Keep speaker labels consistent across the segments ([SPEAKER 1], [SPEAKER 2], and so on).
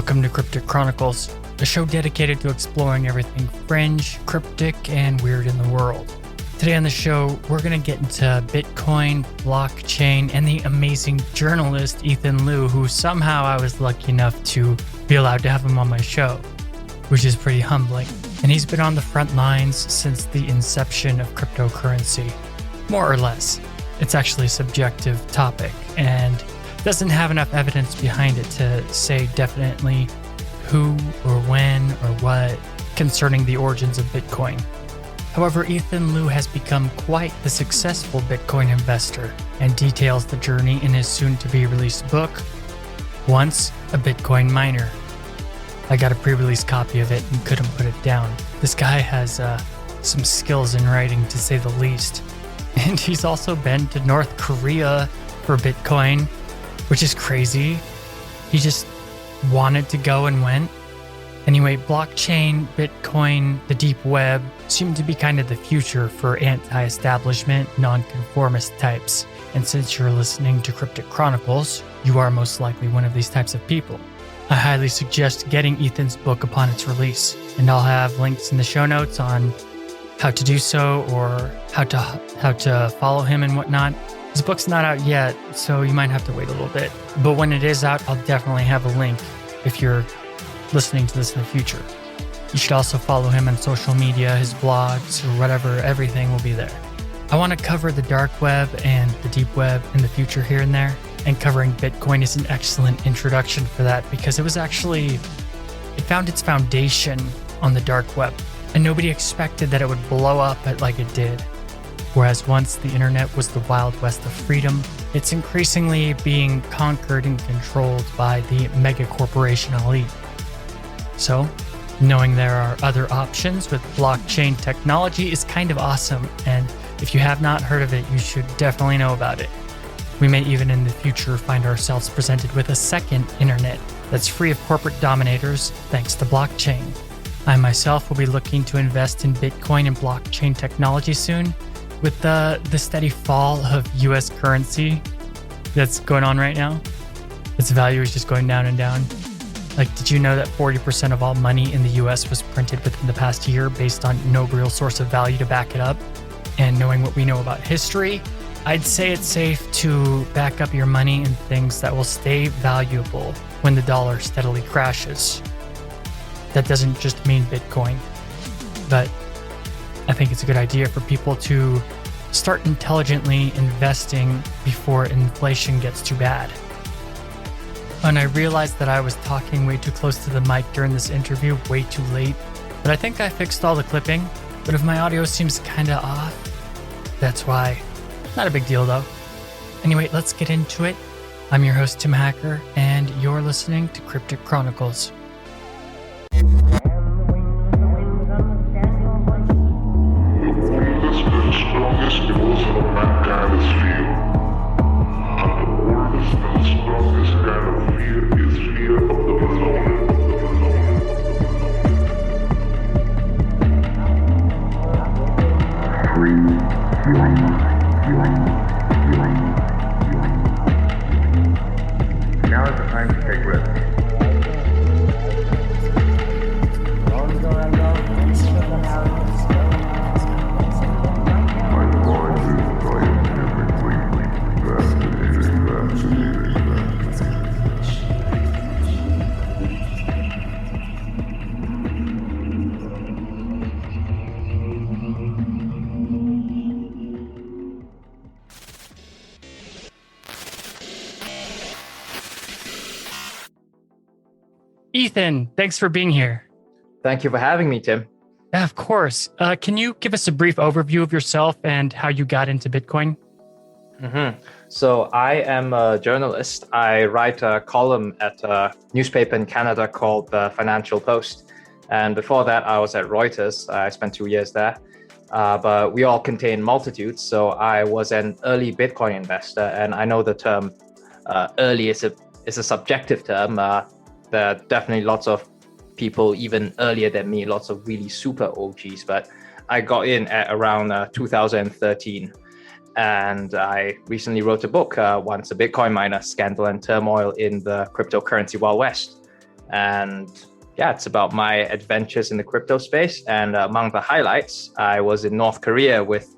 [SPEAKER 1] Welcome to Cryptic Chronicles, a show dedicated to exploring everything fringe, cryptic, and weird in the world. Today on the show, we're going to get into Bitcoin, blockchain, and the amazing journalist Ethan Liu, who somehow I was lucky enough to be allowed to have him on my show, which is pretty humbling. And he's been on the front lines since the inception of cryptocurrency, more or less. It's actually a subjective topic and doesn't have enough evidence behind it to say definitely who or when or what concerning the origins of Bitcoin. However, Ethan Liu has become quite the successful Bitcoin investor and details the journey in his soon-to-be released book, Once a Bitcoin Miner. I got a pre-release copy of it and couldn't put it down. This guy has some skills in writing, to say the least. And he's also been to North Korea for Bitcoin, which is crazy. He just wanted to go and went. Anyway, blockchain, Bitcoin, the deep web seem to be kind of the future for anti-establishment, non-conformist types. And since you're listening to Cryptic Chronicles, you are most likely one of these types of people. I highly suggest getting Ethan's book upon its release, and I'll have links in the show notes on how to do so or how to follow him and whatnot. His book's not out yet, so you might have to wait a little bit. But when it is out, I'll definitely have a link if you're listening to this in the future. You should also follow him on social media, his blogs, or whatever. Everything will be there. I want to cover the dark web and the deep web in the future here and there, and covering Bitcoin is an excellent introduction for that because it found its foundation on the dark web, and nobody expected that it would blow up like it did. Whereas once the internet was the Wild West of freedom, it's increasingly being conquered and controlled by the mega corporation elite. So, knowing there are other options with blockchain technology is kind of awesome, and if you have not heard of it, you should definitely know about it. We may even in the future find ourselves presented with a second internet that's free of corporate dominators thanks to blockchain. I myself will be looking to invest in Bitcoin and blockchain technology soon. With the steady fall of US currency that's going on right now, its value is just going down and down. Did you know that 40% of all money in the US was printed within the past year based on no real source of value to back it up? And knowing what we know about history, I'd say it's safe to back up your money in things that will stay valuable when the dollar steadily crashes. That doesn't just mean Bitcoin, but I think it's a good idea for people to start intelligently investing before inflation gets too bad. And I realized that I was talking way too close to the mic during this interview, way too late, but I think I fixed all the clipping. But if my audio seems kinda off, that's why. Not a big deal though. Anyway, let's get into it. I'm your host, Tim Hacker, and you're listening to Cryptic Chronicles.
[SPEAKER 2] Now is the time to take risks.
[SPEAKER 1] Ethan, thanks for being here.
[SPEAKER 3] Thank you for having me, Tim.
[SPEAKER 1] Yeah, of course. Can you give us a brief overview of yourself and how you got into Bitcoin?
[SPEAKER 3] So I am a journalist. I write a column at a newspaper in Canada called the Financial Post. And before that, I was at Reuters. I spent 2 years there. But we all contain multitudes. So I was an early Bitcoin investor. And I know the term early is a subjective term. There are definitely lots of people even earlier than me, lots of really super OGs, but I got in at around 2013. And I recently wrote a book, Once a Bitcoin Miner, Scandal and Turmoil in the Cryptocurrency Wild West. And yeah, it's about my adventures in the crypto space. And among the highlights, I was in North Korea with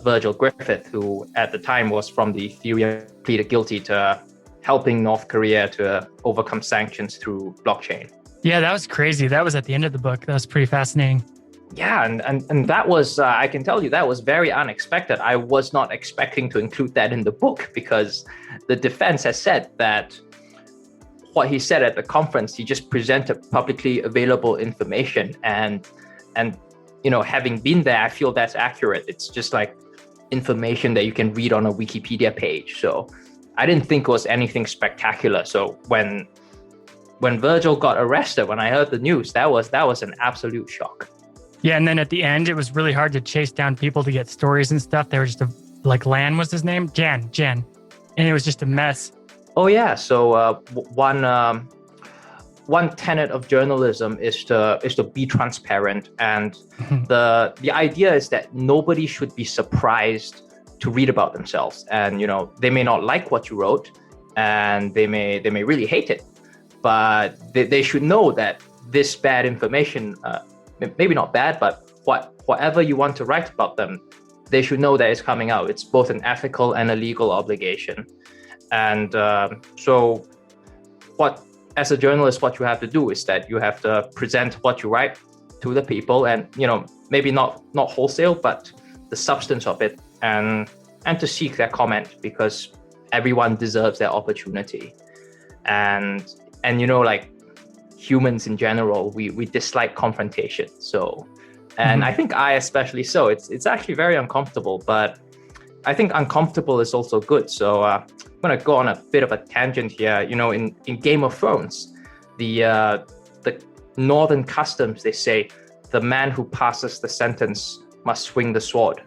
[SPEAKER 3] Virgil Griffith, who at the time was from the Ethereum, pleaded guilty to helping North Korea to overcome sanctions through blockchain.
[SPEAKER 1] Yeah, that was crazy. That was at the end of the book. That was pretty fascinating.
[SPEAKER 3] Yeah, and that was, I can tell you, that was very unexpected. I was not expecting to include that in the book because the defense has said that what he said at the conference, he just presented publicly available information. And you know, having been there, I feel that's accurate. It's just like information that you can read on a Wikipedia page. So I didn't think it was anything spectacular. So when Virgil got arrested, when I heard the news, that was an absolute shock.
[SPEAKER 1] Yeah, and then at the end, it was really hard to chase down people to get stories and stuff. They were just like Lan was his name, Jan, and it was just a mess.
[SPEAKER 3] Oh yeah, so one tenet of journalism is to be transparent, and the idea is that nobody should be surprised to read about themselves. And you know, they may not like what you wrote, and they may really hate it, but they should know that this bad information. Maybe not bad, but whatever you want to write about them, they should know that it's coming out. It's both an ethical and a legal obligation. And so as a journalist, what you have to do is that you have to present what you write to the people, and you know, maybe not wholesale, but the substance of it, and to seek their comment, because everyone deserves their opportunity. And you know, like, humans in general, we dislike confrontation. So, and I think I especially so. It's actually very uncomfortable, but I think uncomfortable is also good. So I'm gonna go on a bit of a tangent here. You know, in Game of Thrones, the Northern customs, they say the man who passes the sentence must swing the sword.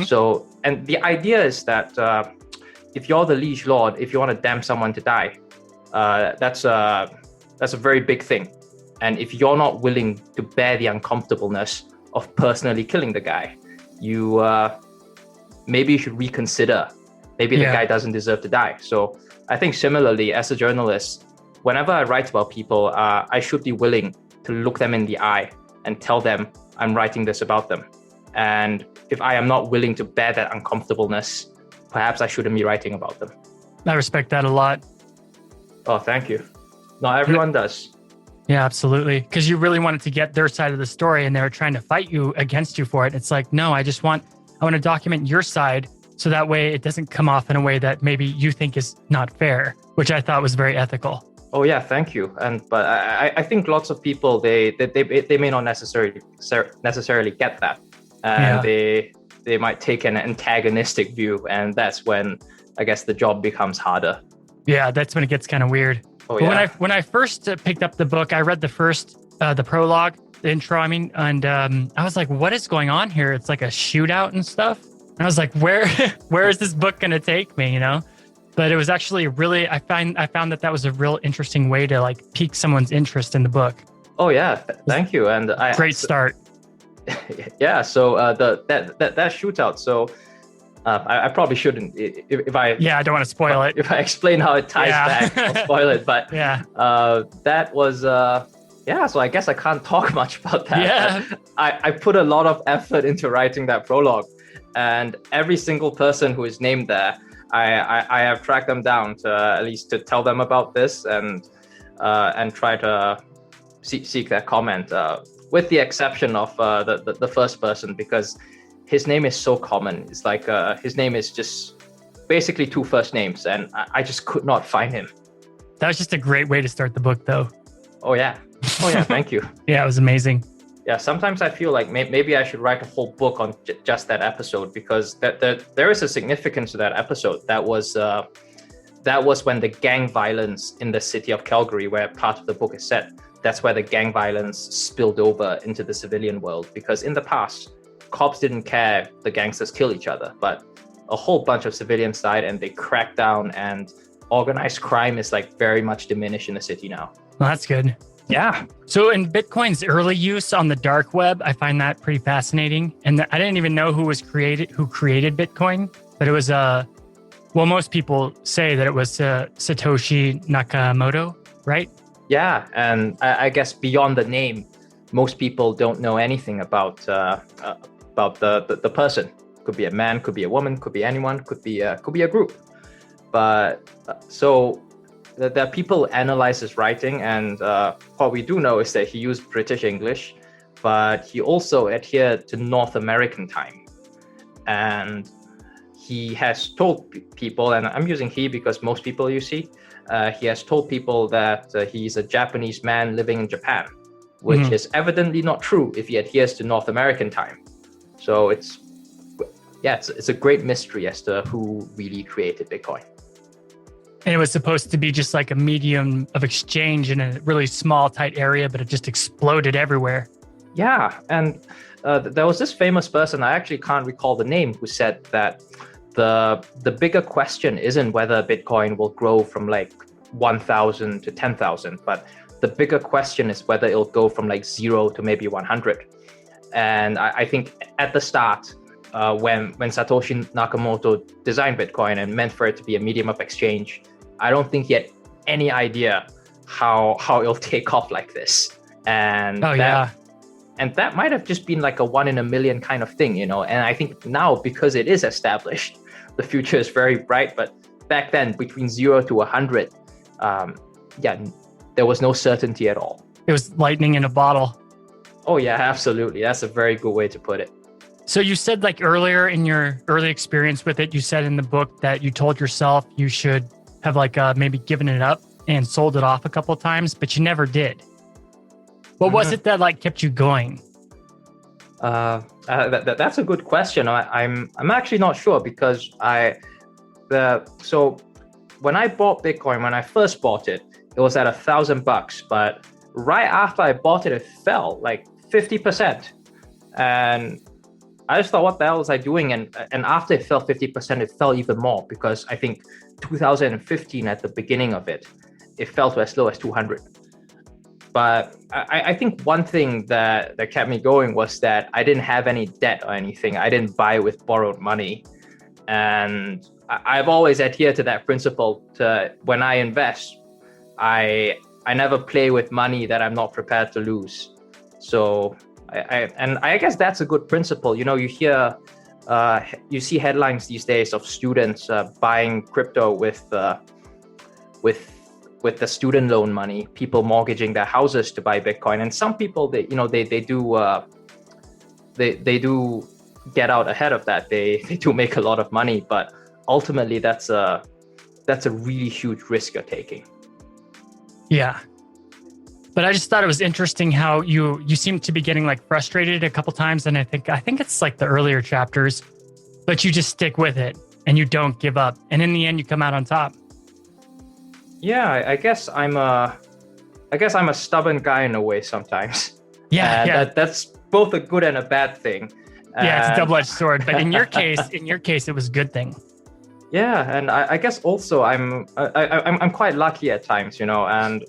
[SPEAKER 3] So, and the idea is that if you're the liege lord, if you want to damn someone to die, that's a very big thing. And if you're not willing to bear the uncomfortableness of personally killing the guy, you maybe you should reconsider. Maybe the guy doesn't deserve to die. So I think similarly, as a journalist, whenever I write about people, I should be willing to look them in the eye and tell them I'm writing this about them. And if I am not willing to bear that uncomfortableness, perhaps I shouldn't be writing about them.
[SPEAKER 1] I respect that a lot.
[SPEAKER 3] Oh, thank you. Not everyone does.
[SPEAKER 1] Yeah, absolutely. Because you really wanted to get their side of the story, and they were trying to fight you against you for it. It's like, no, I want to document your side, so that way it doesn't come off in a way that maybe you think is not fair, which I thought was very ethical.
[SPEAKER 3] Oh yeah, thank you. But I think lots of people they may not necessarily get that, and they might take an antagonistic view, and that's when I guess the job becomes harder.
[SPEAKER 1] Yeah, that's when it gets kind of weird.
[SPEAKER 3] Oh, yeah.
[SPEAKER 1] When I first picked up the book, I read the prologue, the intro, and I was like, what is going on here? It's like a shootout and stuff. And I was like, where is this book going to take me, you know? But it was actually really, I found that was a real interesting way to like pique someone's interest in the book.
[SPEAKER 3] Oh yeah, thank you. And
[SPEAKER 1] great start.
[SPEAKER 3] Yeah, so that shootout, so I probably shouldn't if I
[SPEAKER 1] I don't want to spoil it.
[SPEAKER 3] If I explain how it ties back, I'll spoil it. But that was so I guess I can't talk much about that.
[SPEAKER 1] Yeah.
[SPEAKER 3] I put a lot of effort into writing that prologue, and every single person who is named there, I have tracked them down to at least to tell them about this and try to seek their comment, with the exception of the first person, because his name is so common. It's like his name is just basically two first names, and I just could not find him.
[SPEAKER 1] That was just a great way to start the book, though.
[SPEAKER 3] Oh yeah, thank you.
[SPEAKER 1] Yeah, it was amazing.
[SPEAKER 3] Yeah, sometimes I feel like maybe I should write a whole book on just that episode, because there is a significance to that episode. That was when the gang violence in the city of Calgary, where part of the book is set, that's where the gang violence spilled over into the civilian world. Because in the past, cops didn't care if the gangsters kill each other, but a whole bunch of civilians died, and they cracked down, and organized crime is like very much diminished in the city now.
[SPEAKER 1] Well, that's good.
[SPEAKER 3] Yeah.
[SPEAKER 1] So in Bitcoin's early use on the dark web, I find that pretty fascinating. And I didn't even know who created Bitcoin, but it was most people say that it was Satoshi Nakamoto, right?
[SPEAKER 3] Yeah, and I guess beyond the name, most people don't know anything about the person. Could be a man, could be a woman, could be anyone, could be a group. But so the people analyze his writing, and what we do know is that he used British English, but he also adhered to North American time, and he has told people, and I'm using he because most people you see, he has told people that he's a Japanese man living in Japan, which is evidently not true if he adheres to North American time. So it's a great mystery as to who really created Bitcoin.
[SPEAKER 1] And it was supposed to be just like a medium of exchange in a really small, tight area, but it just exploded everywhere.
[SPEAKER 3] Yeah, and there was this famous person, I actually can't recall the name, who said that the bigger question isn't whether Bitcoin will grow from like 1,000 to 10,000, but the bigger question is whether it'll go from like 0 to maybe 100. And I think at the start, when Satoshi Nakamoto designed Bitcoin and meant for it to be a medium of exchange, I don't think he had any idea how it'll take off like this. And and that might have just been like a 1 in a million kind of thing, you know. And I think now, because it is established, the future is very bright. But back then, between 0 to 100, there was no certainty at all.
[SPEAKER 1] It was lightning in a bottle.
[SPEAKER 3] Oh yeah, absolutely. That's a very good way to put it.
[SPEAKER 1] So you said, like, earlier in your early experience with it, you said in the book that you told yourself you should have like maybe given it up and sold it off a couple of times, but you never did. What was it that like kept you going?
[SPEAKER 3] That's a good question. I'm actually not sure, because so when I bought Bitcoin, when I first bought it, it was at $1,000, but right after I bought it, it fell like 50%. And I just thought, what the hell was I doing? And after it fell 50%, it fell even more, because I think 2015, at the beginning of it, it fell to as low as 200. But I think one thing that kept me going was that I didn't have any debt or anything. I didn't buy with borrowed money. And I've always adhered to that principle. When I invest, I never play with money that I'm not prepared to lose. So I guess that's a good principle. You know, you see headlines these days of students buying crypto with the student loan money, people mortgaging their houses to buy Bitcoin. And some people, they do get out ahead of that. They do make a lot of money, but ultimately that's a really huge risk you're taking.
[SPEAKER 1] Yeah. But I just thought it was interesting how you seem to be getting like frustrated a couple times. And I think it's like the earlier chapters, but you just stick with it and you don't give up. And in the end, you come out on top.
[SPEAKER 3] Yeah, I guess I'm a stubborn guy in a way sometimes.
[SPEAKER 1] Yeah.
[SPEAKER 3] That's both a good and a bad thing.
[SPEAKER 1] Yeah, it's a double-edged sword. But in your case, it was a good thing.
[SPEAKER 3] Yeah, and I guess also I'm quite lucky at times, you know. And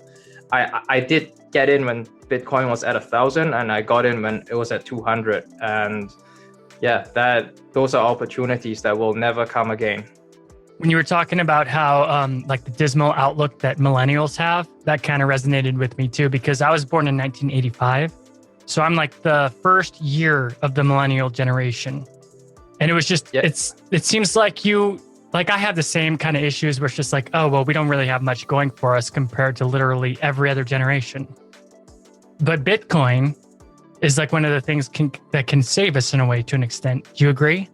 [SPEAKER 3] I did get in when Bitcoin was at 1,000, and I got in when it was at 200. And yeah, those are opportunities that will never come again.
[SPEAKER 1] When you were talking about how like the dismal outlook that millennials have, that kind of resonated with me too, because I was born in 1985. So I'm like the first year of the millennial generation. And it was just, it seems like I have the same kind of issues where it's just like, oh, well, we don't really have much going for us compared to literally every other generation. But Bitcoin is like one of the things that can save us in a way, to an extent. Do you agree?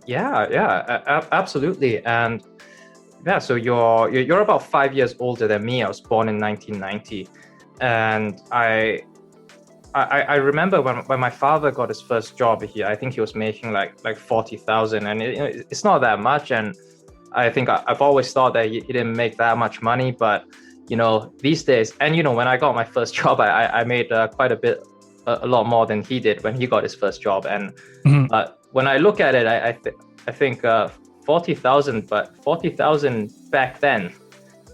[SPEAKER 1] Yeah, absolutely. And yeah, so you're about 5 years older than me. I was born in 1990, and I remember when my father got his first job here. I think he was making like 40,000, and it's not that much. And I think I've always thought that he didn't make that much money, but you know, these days, and you know, when I got my first job, I made quite a lot more than he did when he got his first job. And when I look at it, I think 40,000, but 40,000 back then,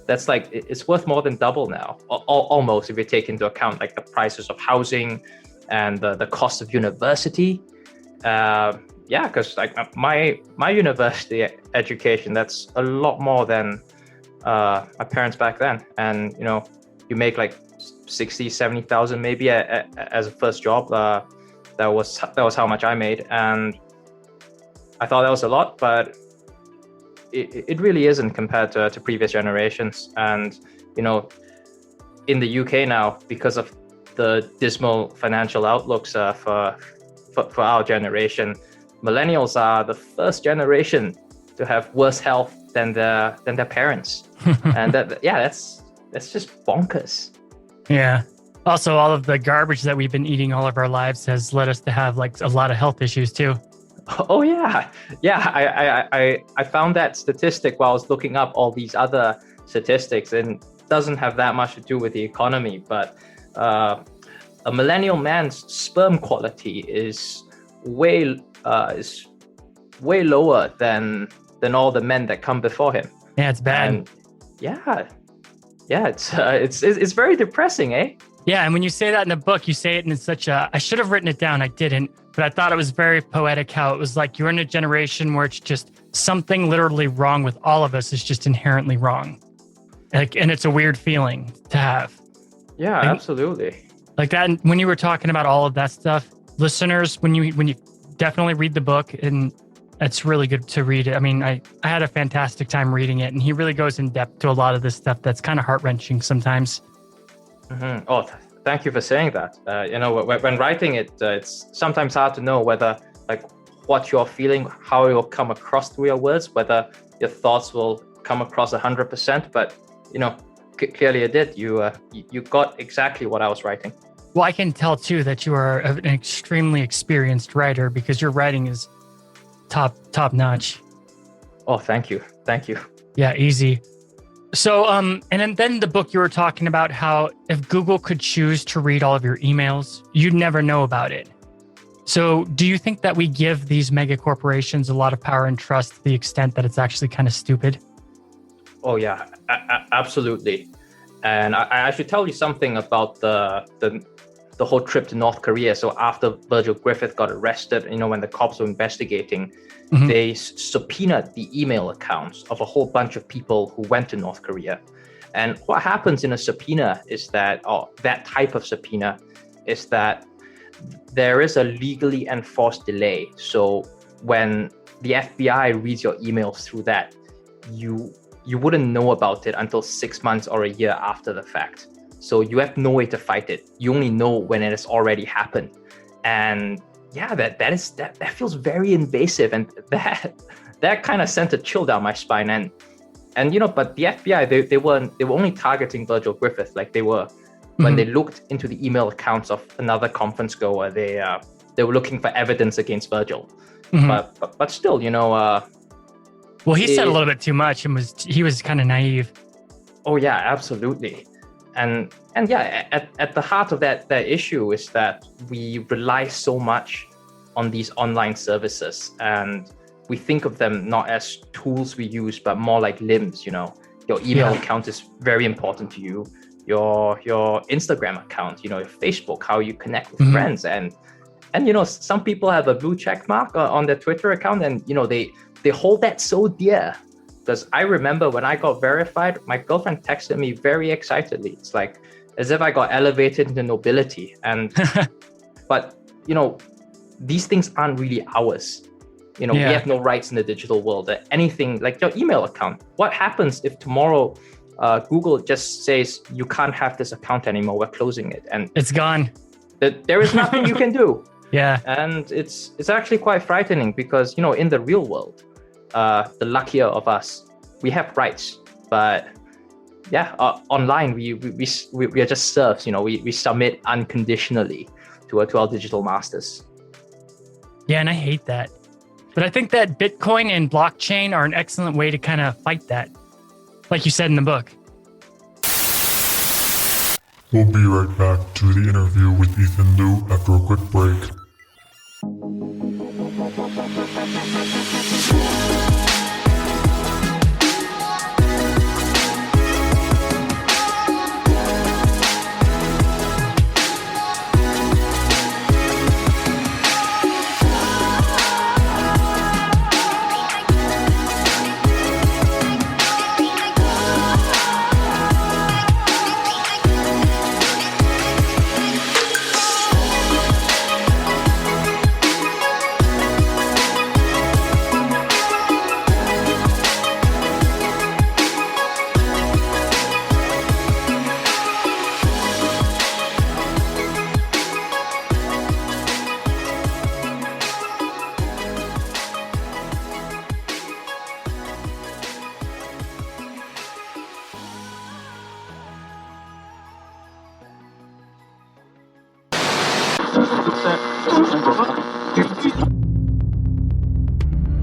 [SPEAKER 1] that's like, it's worth more than double now, almost, if you take into account like the prices of housing and the cost of university. Because like my university education, that's a lot more than my parents back then. And you know,
[SPEAKER 3] you make like 60, 70,000 maybe as a first job. That was how much I made, and I thought that was a lot, but it really isn't compared to previous generations. And in the UK now, because of the dismal financial outlooks for our generation, millennials are the first generation to have worse health than their parents, and that's just bonkers.
[SPEAKER 1] Yeah. Also, all of the garbage that we've been eating all of our lives has led us to have like a lot of health issues too.
[SPEAKER 3] Oh yeah. I found that statistic while I was looking up all these other statistics, and it doesn't have that much to do with the economy, but a millennial man's sperm quality is way lower than all the men that come before him.
[SPEAKER 1] Yeah, it's bad.
[SPEAKER 3] And it's very depressing, eh?
[SPEAKER 1] Yeah, and when you say that in the book, you say it in such a, I should have written it down, I didn't, but I thought it was very poetic how it was like you're in a generation where it's just something literally wrong with all of us is just inherently wrong. Like, and it's a weird feeling to have.
[SPEAKER 3] Yeah, absolutely.
[SPEAKER 1] Like that, and when you were talking about all of that stuff, listeners, when you definitely read the book, and it's really good to read it. I mean, I had a fantastic time reading it, and he really goes in depth to a lot of this stuff that's kind of heart-wrenching sometimes.
[SPEAKER 3] Mm-hmm. Oh, thank you for saying that. When writing it, it's sometimes hard to know whether like what you're feeling, how you'll come across through your words, whether your thoughts will come across 100%. But clearly it did. You got exactly what I was writing.
[SPEAKER 1] Well, I can tell too that you are an extremely experienced writer because your writing is top notch.
[SPEAKER 3] Oh, thank you.
[SPEAKER 1] Yeah, easy. So, and then the book you were talking about how if Google could choose to read all of your emails, you'd never know about it. So do you think that we give these mega corporations a lot of power and trust to the extent that it's actually kind of stupid?
[SPEAKER 3] Oh yeah, absolutely. And I should tell you something about the whole trip to North Korea. So after Virgil Griffith got arrested, when the cops were investigating, mm-hmm. they subpoenaed the email accounts of a whole bunch of people who went to North Korea. And what happens in a subpoena is that, that type of subpoena is that there is a legally enforced delay. So when the FBI reads your emails through that, you wouldn't know about it until 6 months or a year after the fact. So you have no way to fight it. You only know when it has already happened. And yeah, that feels very invasive, and that kind of sent a chill down my spine. And but the FBI, they were only targeting Virgil Griffith. Like they were mm-hmm. when they looked into the email accounts of another conference goer, they were looking for evidence against Virgil. Mm-hmm. But still,
[SPEAKER 1] well, he said a little bit too much, and he was kind of naive.
[SPEAKER 3] Oh yeah, absolutely. And yeah, at the heart of that issue is that we rely so much on these online services, and we think of them not as tools we use, but more like limbs. Your email account is very important to you. Your Instagram account, your Facebook, how you connect with mm-hmm. friends, and some people have a blue check mark on their Twitter account, and they hold that so dear. Because I remember when I got verified, my girlfriend texted me very excitedly. It's like as if I got elevated into nobility. And but these things aren't really ours. We have no rights in the digital world. Anything like your email account. What happens if tomorrow Google just says you can't have this account anymore? We're closing it, and
[SPEAKER 1] it's gone.
[SPEAKER 3] There is nothing you can do.
[SPEAKER 1] Yeah,
[SPEAKER 3] and it's actually quite frightening because in the real world, the luckier of us, we have rights, but online we are just serfs. We submit unconditionally to our digital masters.
[SPEAKER 1] Yeah, and I hate that. But I think that Bitcoin and blockchain are an excellent way to kind of fight that, like you said in the book.
[SPEAKER 4] We'll be right back to the interview with Ethan Liu after a quick break.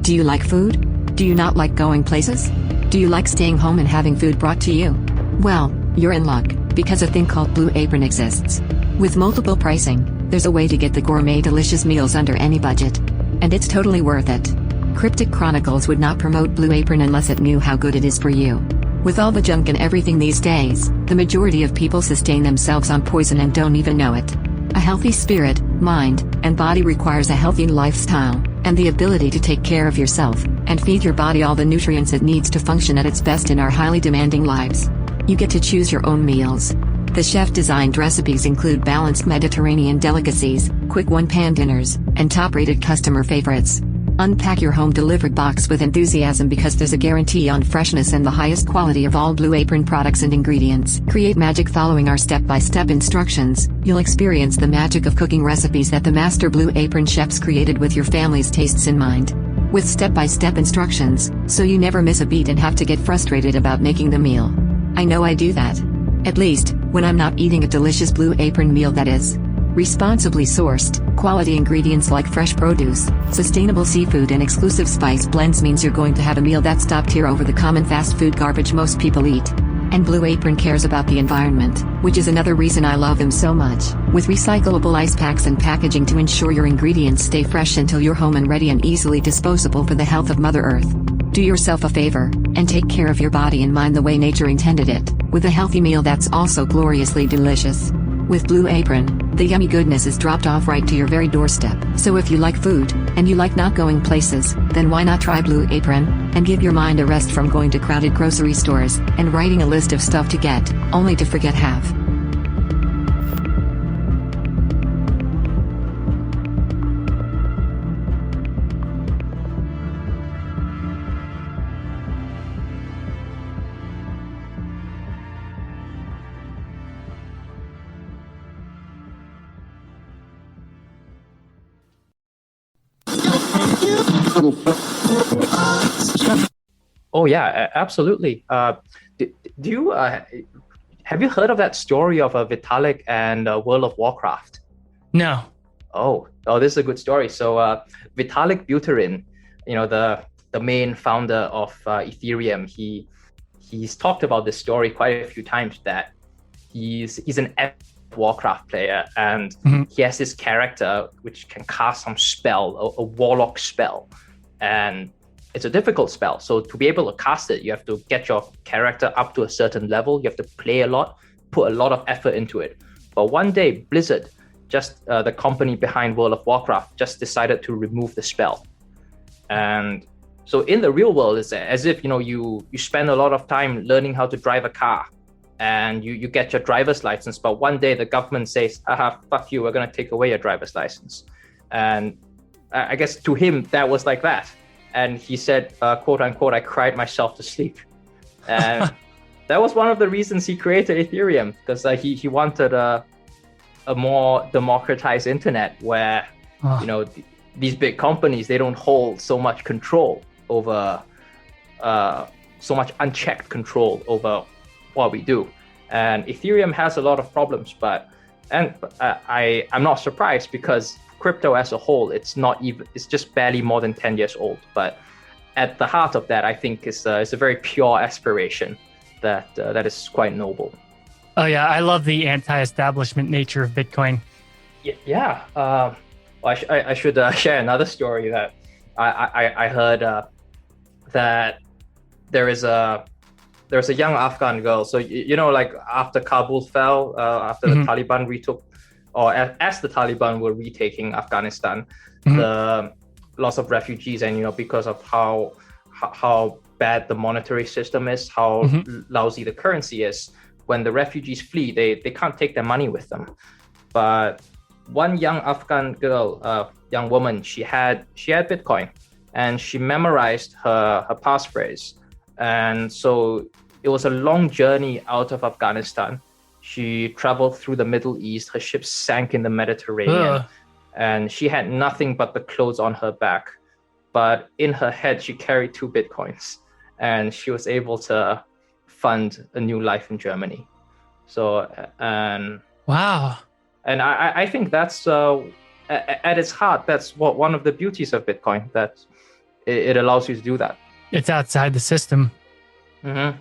[SPEAKER 5] Do you like food? Do you not like going places? Do you like staying home and having food brought to you? Well, you're in luck, because a thing called Blue Apron exists. With multiple pricing, there's a way to get the gourmet delicious meals under any budget. And it's totally worth it. Cryptic Chronicles would not promote Blue Apron unless it knew how good it is for you. With all the junk and everything these days, the majority of people sustain themselves on poison and don't even know it. A healthy spirit, mind, and body requires a healthy lifestyle, and the ability to take care of yourself, and feed your body all the nutrients it needs to function at its best in our highly demanding lives. You get to choose your own meals. The chef-designed recipes include balanced Mediterranean delicacies, quick one-pan dinners, and top-rated customer favorites. Unpack your home-delivered box with enthusiasm because there's a guarantee on freshness and the highest quality of all Blue Apron products and ingredients. Create magic following our step-by-step instructions. You'll experience the magic of cooking recipes that the master Blue Apron chefs created with your family's tastes in mind. With step-by-step instructions, so you never miss a beat and have to get frustrated about making the meal. I know I do that. At least, when I'm not eating a delicious Blue Apron meal that is responsibly sourced, quality ingredients like fresh produce, sustainable seafood and exclusive spice blends means you're going to have a meal that's top tier over the common fast food garbage most people eat. And Blue Apron cares about the environment, which is another reason I love them so much, with recyclable ice packs and packaging to ensure your ingredients stay fresh until you're home and ready and easily disposable for the health of Mother Earth. Do yourself a favor, and take care of your body and mind the way nature intended it, with a healthy meal that's also gloriously delicious. With Blue Apron, the yummy goodness is dropped off right to your very doorstep. So if you like food, and you like not going places, then why not try Blue Apron, and give your mind a rest from going to crowded grocery stores, and writing a list of stuff to get, only to forget half.
[SPEAKER 3] Oh yeah, absolutely. Do you have you heard of that story of Vitalik and World of Warcraft?
[SPEAKER 1] No.
[SPEAKER 3] Oh, this is a good story. So Vitalik Buterin, the main founder of Ethereum, he's talked about this story quite a few times, that he's an Warcraft player, and he has this character which can cast some spell, a warlock spell, and it's a difficult spell. So to be able to cast it, you have to get your character up to a certain level. You have to play a lot, put a lot of effort into it. But one day, Blizzard, just the company behind World of Warcraft, just decided to remove the spell. And so in the real world, it's as if you spend a lot of time learning how to drive a car, and you get your driver's license, but one day the government says, fuck you, we're going to take away your driver's license. And I guess to him, that was like that. And he said, quote unquote, I cried myself to sleep. And that was one of the reasons he created Ethereum, because he wanted a more democratized internet where, these big companies, they don't hold so much control over, so much unchecked control over what we do. And Ethereum has a lot of problems, I'm not surprised, because crypto as a whole, it's just barely more than 10 years old. But at the heart of that, I think is a very pure aspiration that is quite noble.
[SPEAKER 1] Oh yeah, I love the anti-establishment nature of Bitcoin.
[SPEAKER 3] Yeah. I should share another story that I heard, that there's a young Afghan girl. So like after Kabul fell, after the Taliban retook, or as the Taliban were retaking Afghanistan, the loss of refugees, and because of how bad the monetary system is, how lousy the currency is, when the refugees flee, they can't take their money with them. But one young Afghan girl, young woman, she had Bitcoin, and she memorized her passphrase. And so it was a long journey out of Afghanistan. She traveled through the Middle East. Her ship sank in the Mediterranean, and she had nothing but the clothes on her back. But in her head, she carried 2 Bitcoins, and she was able to fund a new life in Germany. So,
[SPEAKER 1] wow.
[SPEAKER 3] And I think that's at its heart, that's what one of the beauties of Bitcoin, that it allows you to do that.
[SPEAKER 1] It's outside the system.
[SPEAKER 3] Mm-hmm.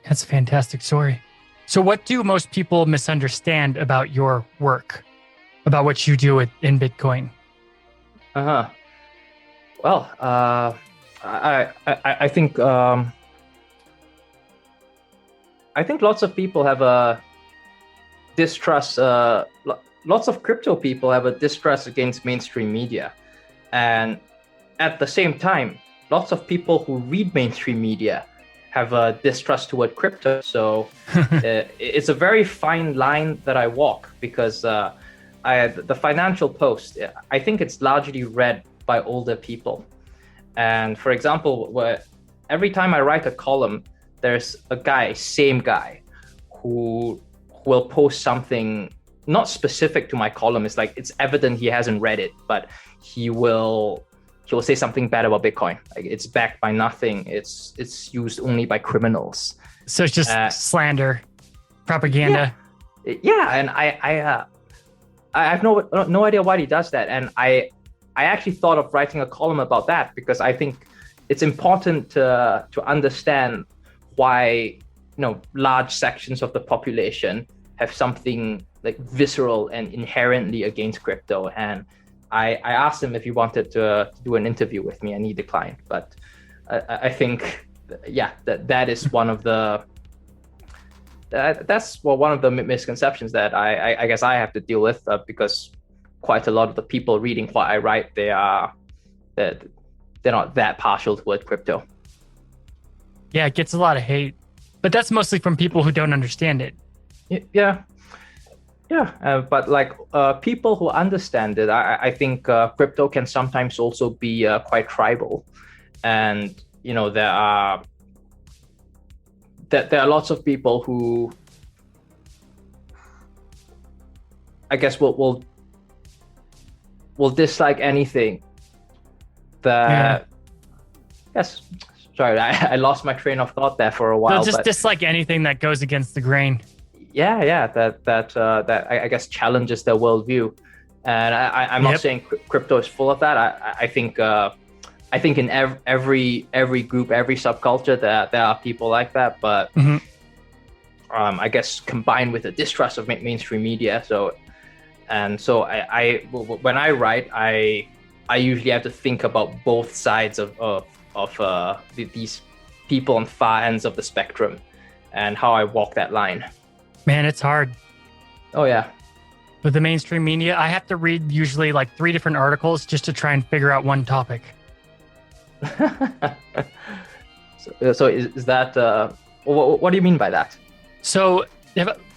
[SPEAKER 1] That's a fantastic story. So what do most people misunderstand about your work, about what you do in Bitcoin?
[SPEAKER 3] Uh-huh. Well, I think lots of people have a distrust. Lots of crypto people have a distrust against mainstream media, and at the same time, lots of people who read mainstream media have a distrust toward crypto. So it's a very fine line that I walk, because the Financial Post, I think it's largely read by older people. And for example, every time I write a column, there's a same guy, who will post something not specific to my column. It's like, it's evident he hasn't read it, but he will say something bad about Bitcoin. Like, it's backed by nothing. It's used only by criminals.
[SPEAKER 1] So it's just slander, propaganda.
[SPEAKER 3] Yeah, and I have no idea why he does that. And I actually thought of writing a column about that, because I think it's important to understand why large sections of the population have something like visceral and inherently against crypto. And I asked him if he wanted to do an interview with me, and he declined. But I think, that is one of the one of the misconceptions that I guess I have to deal with, because quite a lot of the people reading what I write, they're not that partial toward crypto.
[SPEAKER 1] Yeah, it gets a lot of hate, but that's mostly from people who don't understand it.
[SPEAKER 3] Yeah. But like people who understand it, I think crypto can sometimes also be quite tribal, and there are lots of people who, I guess, will dislike anything that. Yes, sorry, I lost my train of thought there for a while.
[SPEAKER 1] They'll just dislike anything that goes against the grain.
[SPEAKER 3] Yeah, that I guess challenges their worldview, and I'm not saying crypto is full of that. I think in every group, every subculture, there are people like that. But I guess combined with the distrust of mainstream media, so I when I write, I usually have to think about both sides of these people on far ends of the spectrum, and how I walk that line.
[SPEAKER 1] Man, it's hard.
[SPEAKER 3] Oh, yeah.
[SPEAKER 1] With the mainstream media, I have to read usually like 3 different articles just to try and figure out one topic.
[SPEAKER 3] So is that, what do you mean by that?
[SPEAKER 1] So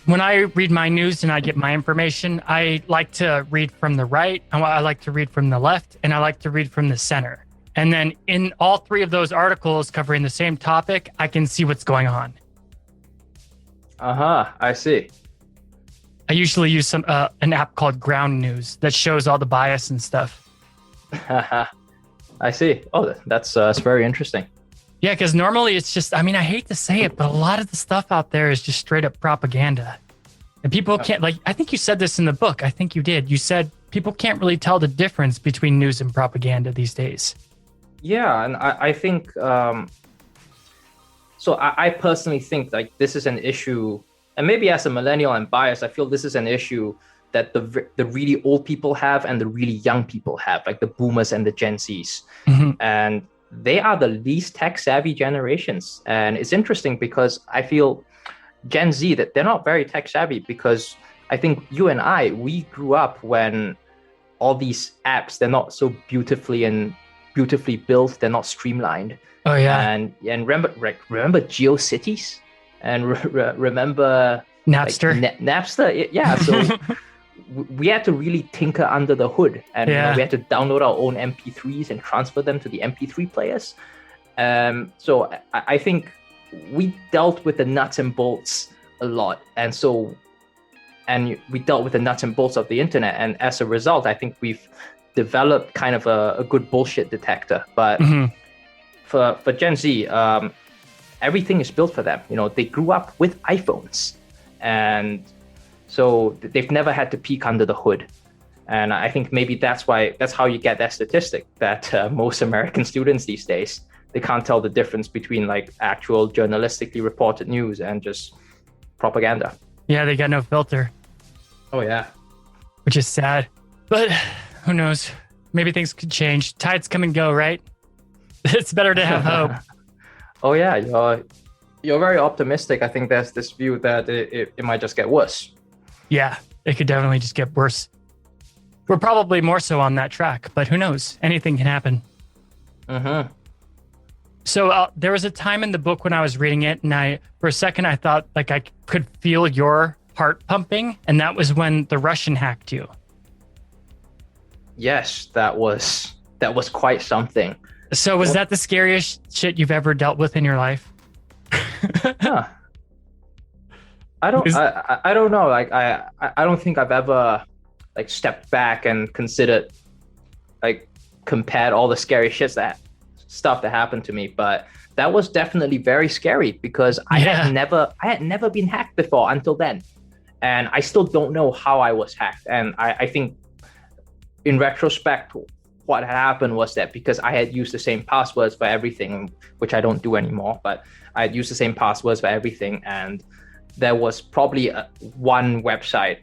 [SPEAKER 1] when I read my news and I get my information, I like to read from the right, I like to read from the left, and I like to read from the center. And then in all 3 of those articles covering the same topic, I can see what's going on.
[SPEAKER 3] I see.
[SPEAKER 1] I usually use an app called Ground News that shows all the bias and stuff.
[SPEAKER 3] I see. Oh, that's very interesting.
[SPEAKER 1] Yeah, because normally it's just, I hate to say it, but a lot of the stuff out there is just straight up propaganda. And people can't, I think you said this in the book. I think you did. You said people can't really tell the difference between news and propaganda these days. Yeah,
[SPEAKER 3] and I think... So I personally think this is an issue, and maybe as a millennial I'm biased, I feel this is an issue that the really old people have and the really young people have, like the boomers and the Gen Zs. And they are the least tech savvy generations. And it's interesting because I feel Gen Z, that they're not very tech savvy, because I think you and we grew up when all these apps, they're not so beautifully built, they're not streamlined.
[SPEAKER 1] Oh yeah,
[SPEAKER 3] and remember GeoCities, and remember
[SPEAKER 1] Napster.
[SPEAKER 3] Napster, yeah. So we had to really tinker under the hood, and we had to download our own MP3s and transfer them to the MP3 players. So I think we dealt with the nuts and bolts a lot, and we dealt with the nuts and bolts of the internet, and as a result, I think we've developed kind of a good bullshit detector, but. For Gen Z, everything is built for them. They grew up with iPhones, and So they've never had to peek under the hood. And I think maybe that's how you get that statistic that most American students these days, they can't tell the difference between like actual journalistically reported news and just propaganda.
[SPEAKER 1] Yeah, they got no filter,
[SPEAKER 3] Oh yeah.
[SPEAKER 1] which is sad. But who knows? Maybe things could change. Tides come and go, right? It's better to have hope.
[SPEAKER 3] Oh yeah, you're very optimistic. I think there's this view that it might just get worse.
[SPEAKER 1] Yeah, it could definitely just get worse. We're probably more so on that track, but who knows? Anything can happen.
[SPEAKER 3] Mm-hmm.
[SPEAKER 1] So there was a time in the book when I was reading it, and for a second, I thought like I could feel your heart pumping, and that was when the Russian hacked you.
[SPEAKER 3] Yes, that was quite something.
[SPEAKER 1] So was that the scariest shit you've ever dealt with in your life?
[SPEAKER 3] Huh. I don't know. Like I don't think I've ever like stepped back and considered, like compared all the scary stuff that happened to me. But that was definitely very scary because I had never been hacked before until then, and I still don't know how I was hacked. And I think in retrospect, what had happened was that because I had used the same passwords for everything, which I don't do anymore, but I had used the same passwords for everything, and there was probably one website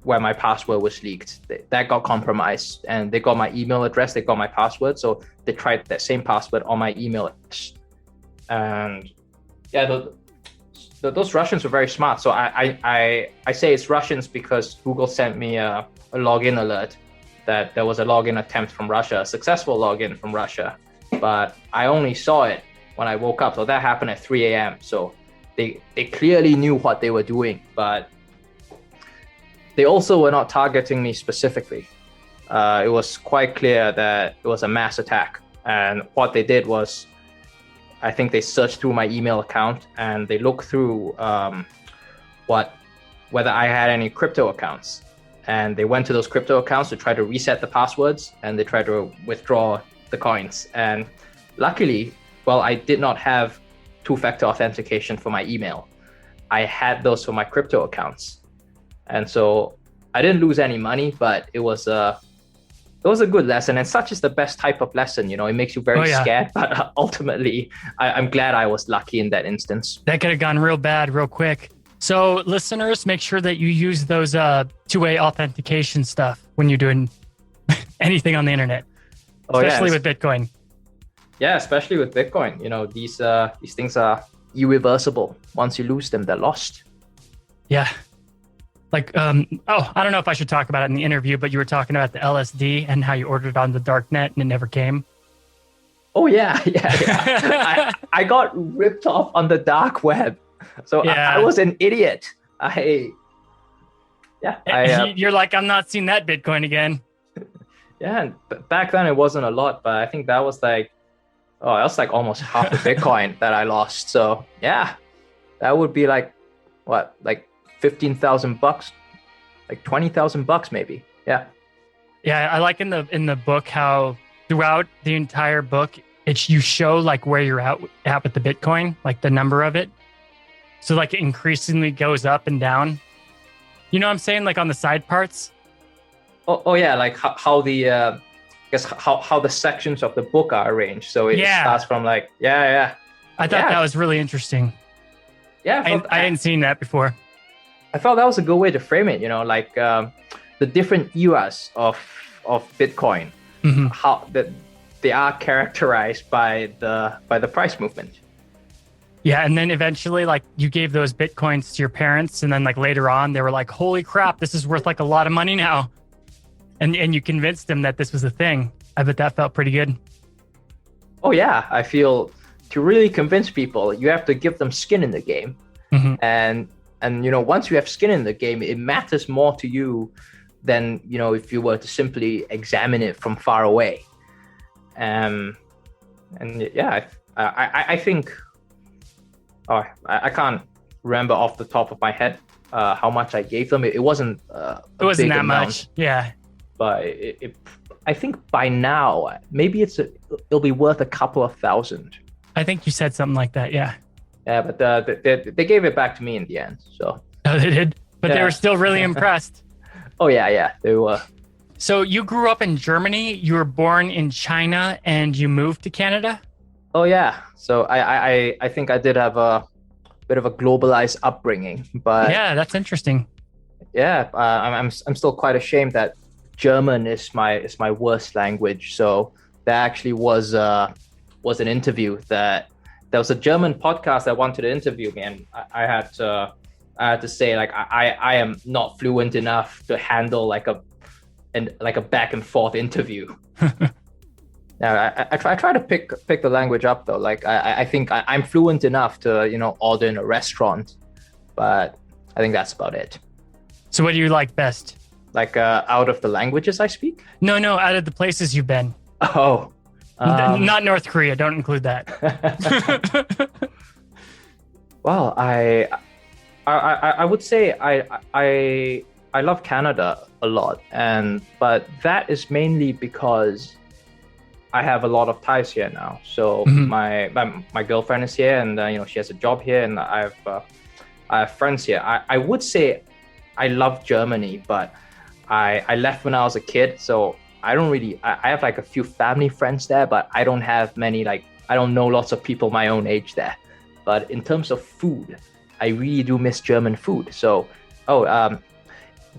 [SPEAKER 3] where my password was leaked that got compromised, and they got my email address, they got my password, so they tried that same password on my email address. And yeah, those Russians were very smart. So I say it's Russians because Google sent me a login alert that there was a login attempt from Russia, a successful login from Russia, but I only saw it when I woke up. So that happened at 3 a.m. So they clearly knew what they were doing, but they also were not targeting me specifically. It was quite clear that it was a mass attack. And what they did was, I think they searched through my email account and they looked through whether I had any crypto accounts. And they went to those crypto accounts to try to reset the passwords, and they tried to withdraw the coins. And luckily, well, I did not have two-factor authentication for my email. I had those for my crypto accounts. And so I didn't lose any money, but it was a good lesson. And such is the best type of lesson, it makes you very scared, but ultimately I'm glad I was lucky in that instance.
[SPEAKER 1] That could have gone real bad real quick. So listeners, make sure that you use those two-way authentication stuff when you're doing anything on the internet, especially with Bitcoin.
[SPEAKER 3] Yeah, especially with Bitcoin. These things are irreversible. Once you lose them, they're lost.
[SPEAKER 1] Yeah. Like, I don't know if I should talk about it in the interview, but you were talking about the LSD and how you ordered it on the dark net and it never came.
[SPEAKER 3] Oh, yeah. I got ripped off on the dark web. So I was an idiot.
[SPEAKER 1] You're like, I'm not seeing that Bitcoin again.
[SPEAKER 3] Yeah, and back then it wasn't a lot, but I think that was like almost half the Bitcoin that I lost. So yeah, that would be like what, like $15,000, like $20,000 maybe. Yeah.
[SPEAKER 1] Yeah, I like in the book how throughout the entire book, you show like where you're at with the Bitcoin, like the number of it. So like it increasingly goes up and down. You know what I'm saying? Like on the side parts.
[SPEAKER 3] Oh yeah, like how the I guess how the sections of the book are arranged. So it starts from like I
[SPEAKER 1] thought that was really interesting.
[SPEAKER 3] Yeah,
[SPEAKER 1] I hadn't seen that before.
[SPEAKER 3] I felt that was a good way to frame it. Like the different eras of Bitcoin, how that they are characterized by the price movement.
[SPEAKER 1] Yeah, and then eventually, like, you gave those Bitcoins to your parents, and then, like, later on, they were like, holy crap, this is worth, like, a lot of money now. And you convinced them that this was a thing. I bet that felt pretty good.
[SPEAKER 3] Oh, yeah. I feel to really convince people, you have to give them skin in the game. Mm-hmm. And once you have skin in the game, it matters more to you than, if you were to simply examine it from far away. I think... Oh, I can't remember off the top of my head how much I gave them. It wasn't
[SPEAKER 1] it wasn't that much. Yeah.
[SPEAKER 3] But I think by now, maybe it'll be worth a couple of thousand.
[SPEAKER 1] I think you said something like that, yeah.
[SPEAKER 3] Yeah, but they gave it back to me in the end, so.
[SPEAKER 1] Oh, they did? but they
[SPEAKER 3] Yeah.
[SPEAKER 1] were still really impressed.
[SPEAKER 3] Oh yeah, they were.
[SPEAKER 1] So you grew up in Germany, you were born in China, and you moved to Canada?
[SPEAKER 3] Oh yeah. So I think I did have a bit of a globalized upbringing, but
[SPEAKER 1] Yeah, that's interesting.
[SPEAKER 3] yeah, I'm still quite ashamed that German is my worst language. So there actually was an interview that there was a German podcast that wanted to interview me, and I had to say like I am not fluent enough to handle like a back and forth interview. Now I try to pick the language up though. Like I think I'm fluent enough to order in a restaurant, but I think that's about it.
[SPEAKER 1] So what do you like best?
[SPEAKER 3] Like out of the languages I speak.
[SPEAKER 1] No, out of the places you've been.
[SPEAKER 3] Oh,
[SPEAKER 1] Not North Korea, don't include that.
[SPEAKER 3] well, I would say I love Canada a lot, but that is mainly because I have a lot of ties here now. So my girlfriend is here, and she has a job here, and I have friends here. I would say I love Germany, but I left when I was a kid, so I don't really. I have like a few family friends there, but I don't have many. Like I don't know lots of people my own age there. But in terms of food, I really do miss German food. So,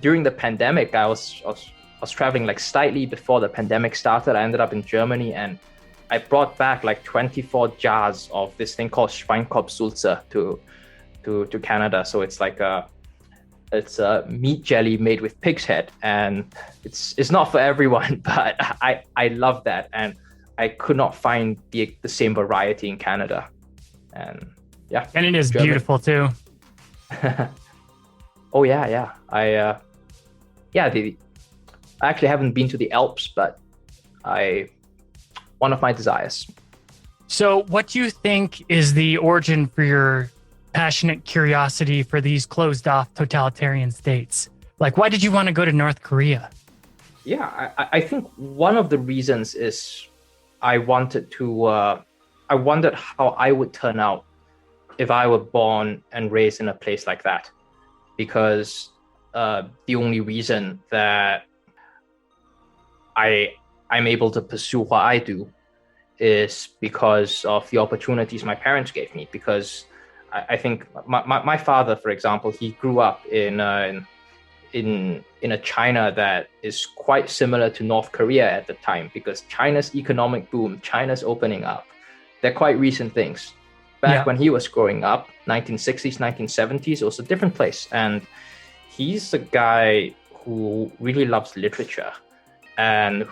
[SPEAKER 3] during the pandemic, I was traveling like slightly before the pandemic started. I ended up in Germany, and I brought back like 24 jars of this thing called Schweinkopfsulze to Canada. So it's like it's a meat jelly made with pig's head, and it's not for everyone, but I love that, and I could not find the same variety in Canada. And yeah,
[SPEAKER 1] And it is
[SPEAKER 3] German.
[SPEAKER 1] beautiful too.
[SPEAKER 3] Oh yeah. I actually haven't been to the Alps, but one of my desires.
[SPEAKER 1] So what do you think is the origin for your passionate curiosity for these closed off totalitarian states? Like, why did you want to go to North Korea?
[SPEAKER 3] Yeah, I think one of the reasons is I wondered how I would turn out if I were born and raised in a place like that. Because the only reason that I'm able to pursue what I do is because of the opportunities my parents gave me. Because I think my father, for example, he grew up in a China that is quite similar to North Korea at the time, because China's economic boom, China's opening up, they're quite recent things. Back when he was growing up, 1960s, 1970s, it was a different place. And he's a guy who really loves literature, and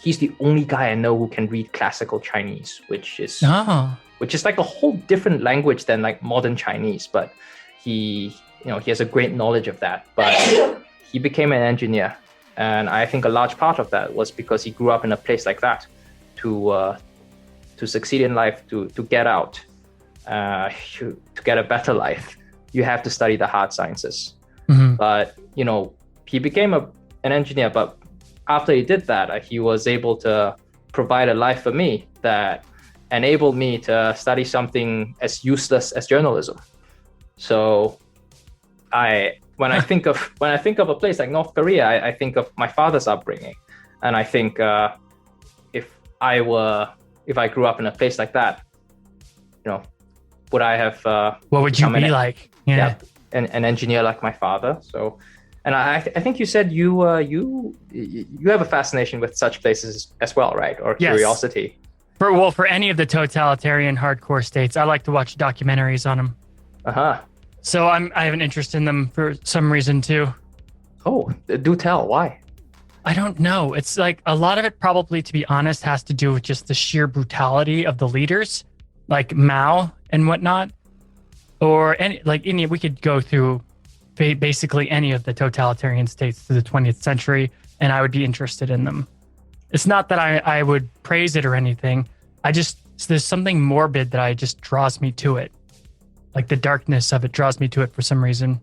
[SPEAKER 3] he's the only guy I know who can read classical Chinese, which is like a whole different language than like modern Chinese. But he has a great knowledge of that. But he became an engineer, and I think a large part of that was because he grew up in a place like that. To succeed in life, to get out, to get a better life, you have to study the hard sciences. But he became an engineer. But after he did that, he was able to provide a life for me that enabled me to study something as useless as journalism. So when I think of a place like North Korea, I think of my father's upbringing, and I think if I grew up in a place like that, would I have?
[SPEAKER 1] What would you be like? Yeah.
[SPEAKER 3] An engineer like my father. So, and I think you said you have a fascination with such places as well, right? Or
[SPEAKER 1] Yes.
[SPEAKER 3] curiosity.
[SPEAKER 1] For any of the totalitarian hardcore states, I like to watch documentaries on them. So I have an interest in them for some reason too.
[SPEAKER 3] Oh, do tell. Why?
[SPEAKER 1] I don't know. It's like a lot of it probably, to be honest, has to do with just the sheer brutality of the leaders, like Mao and whatnot. Or we could go through basically any of the totalitarian states through the 20th century, and I would be interested in them. It's not that I would praise it or anything. There's something morbid that just draws me to it. Like the darkness of it draws me to it for some reason.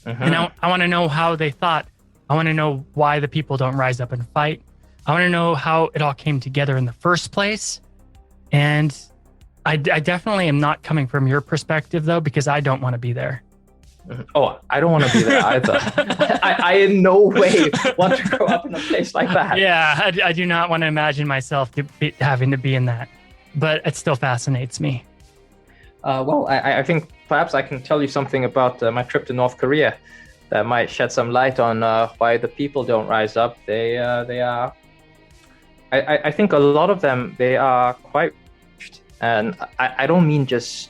[SPEAKER 1] And I want to know how they thought. I want to know why the people don't rise up and fight. I want to know how it all came together in the first place. And I definitely am not coming from your perspective, though, because I don't want to be there.
[SPEAKER 3] Oh, I don't want to be there either. I in no way want to grow up in a place like that.
[SPEAKER 1] Yeah, I do not want to imagine myself having to be in that, but it still fascinates me.
[SPEAKER 3] Well, I think perhaps I can tell you something about my trip to North Korea that might shed some light on why the people don't rise up. They are. I think a lot of them, they are quite, and I don't mean just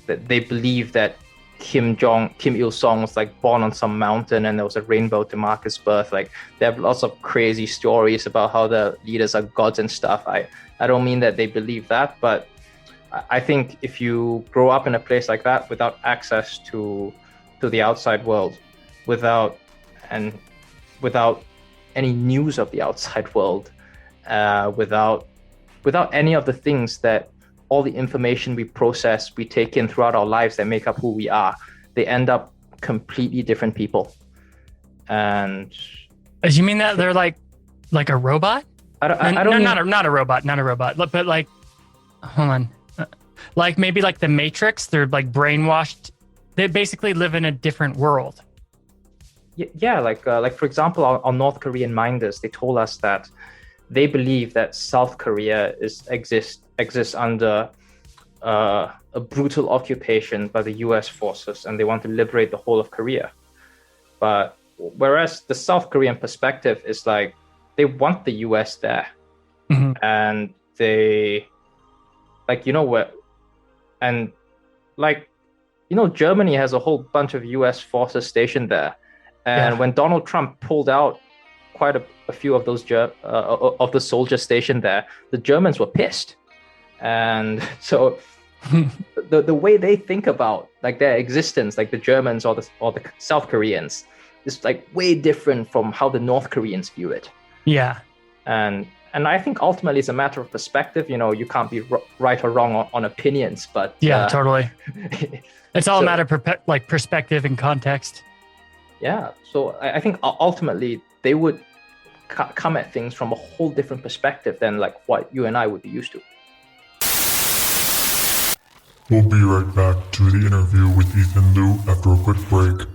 [SPEAKER 3] that they believe that Kim Il-sung was like born on some mountain and there was a rainbow to mark his birth. Like they have lots of crazy stories about how the leaders are gods and stuff. I don't mean that they believe that, but I think if you grow up in a place like that without access to the outside world, without any news of the outside world, without any of the things that all the information we process, we take in throughout our lives that make up who we are, they end up completely different people. And
[SPEAKER 1] you mean that they're like a robot?
[SPEAKER 3] I don't mean...
[SPEAKER 1] not a robot, but like, hold on, like maybe like the Matrix. They're like brainwashed. They basically live in a different world.
[SPEAKER 3] Yeah, like for example, our North Korean minders, they told us that they believe that South Korea exists under a brutal occupation by the US forces, and they want to liberate the whole of Korea. But whereas the South Korean perspective is like they want the US there, and they Germany has a whole bunch of US forces stationed there, and when Donald Trump pulled out quite a few of those of the soldiers stationed there, the Germans were pissed. And so the way they think about like their existence, like the Germans or the South Koreans, is like way different from how the North Koreans view it.
[SPEAKER 1] Yeah.
[SPEAKER 3] And I think ultimately it's a matter of perspective. You can't be right or wrong on opinions, but
[SPEAKER 1] yeah, totally. It's all a matter of perspective and context.
[SPEAKER 3] Yeah. So I think ultimately they would come at things from a whole different perspective than like what you and I would be used to.
[SPEAKER 4] We'll be right back to the interview with Ethan Liu after a quick break.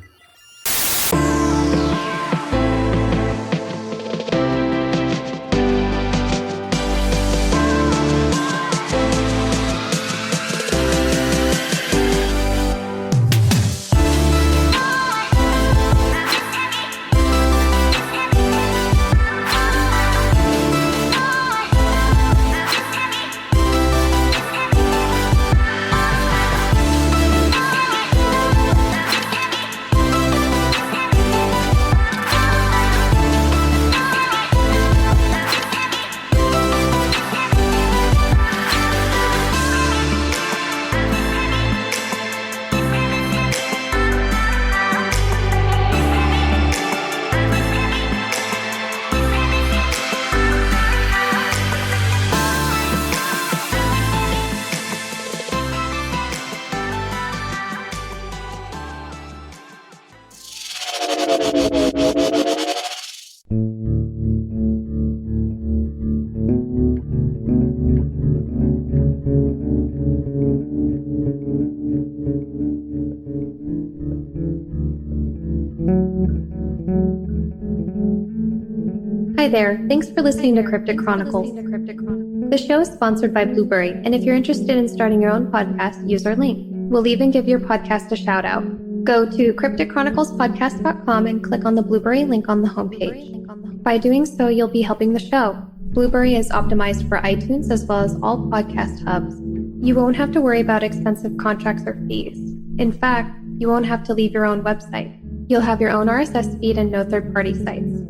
[SPEAKER 6] Hi there, thanks for listening to Cryptic Chronicles. The show is sponsored by Blueberry, and if you're interested in starting your own podcast, use our link. We'll even give your podcast a shout out. Go to crypticchroniclespodcast.com and click on the Blueberry link on the homepage. By doing so, you'll be helping the show. Blueberry is optimized for iTunes as well as all podcast hubs. You won't have to worry about expensive contracts or fees. In fact, you won't have to leave your own website. You'll have your own RSS feed and no third-party sites.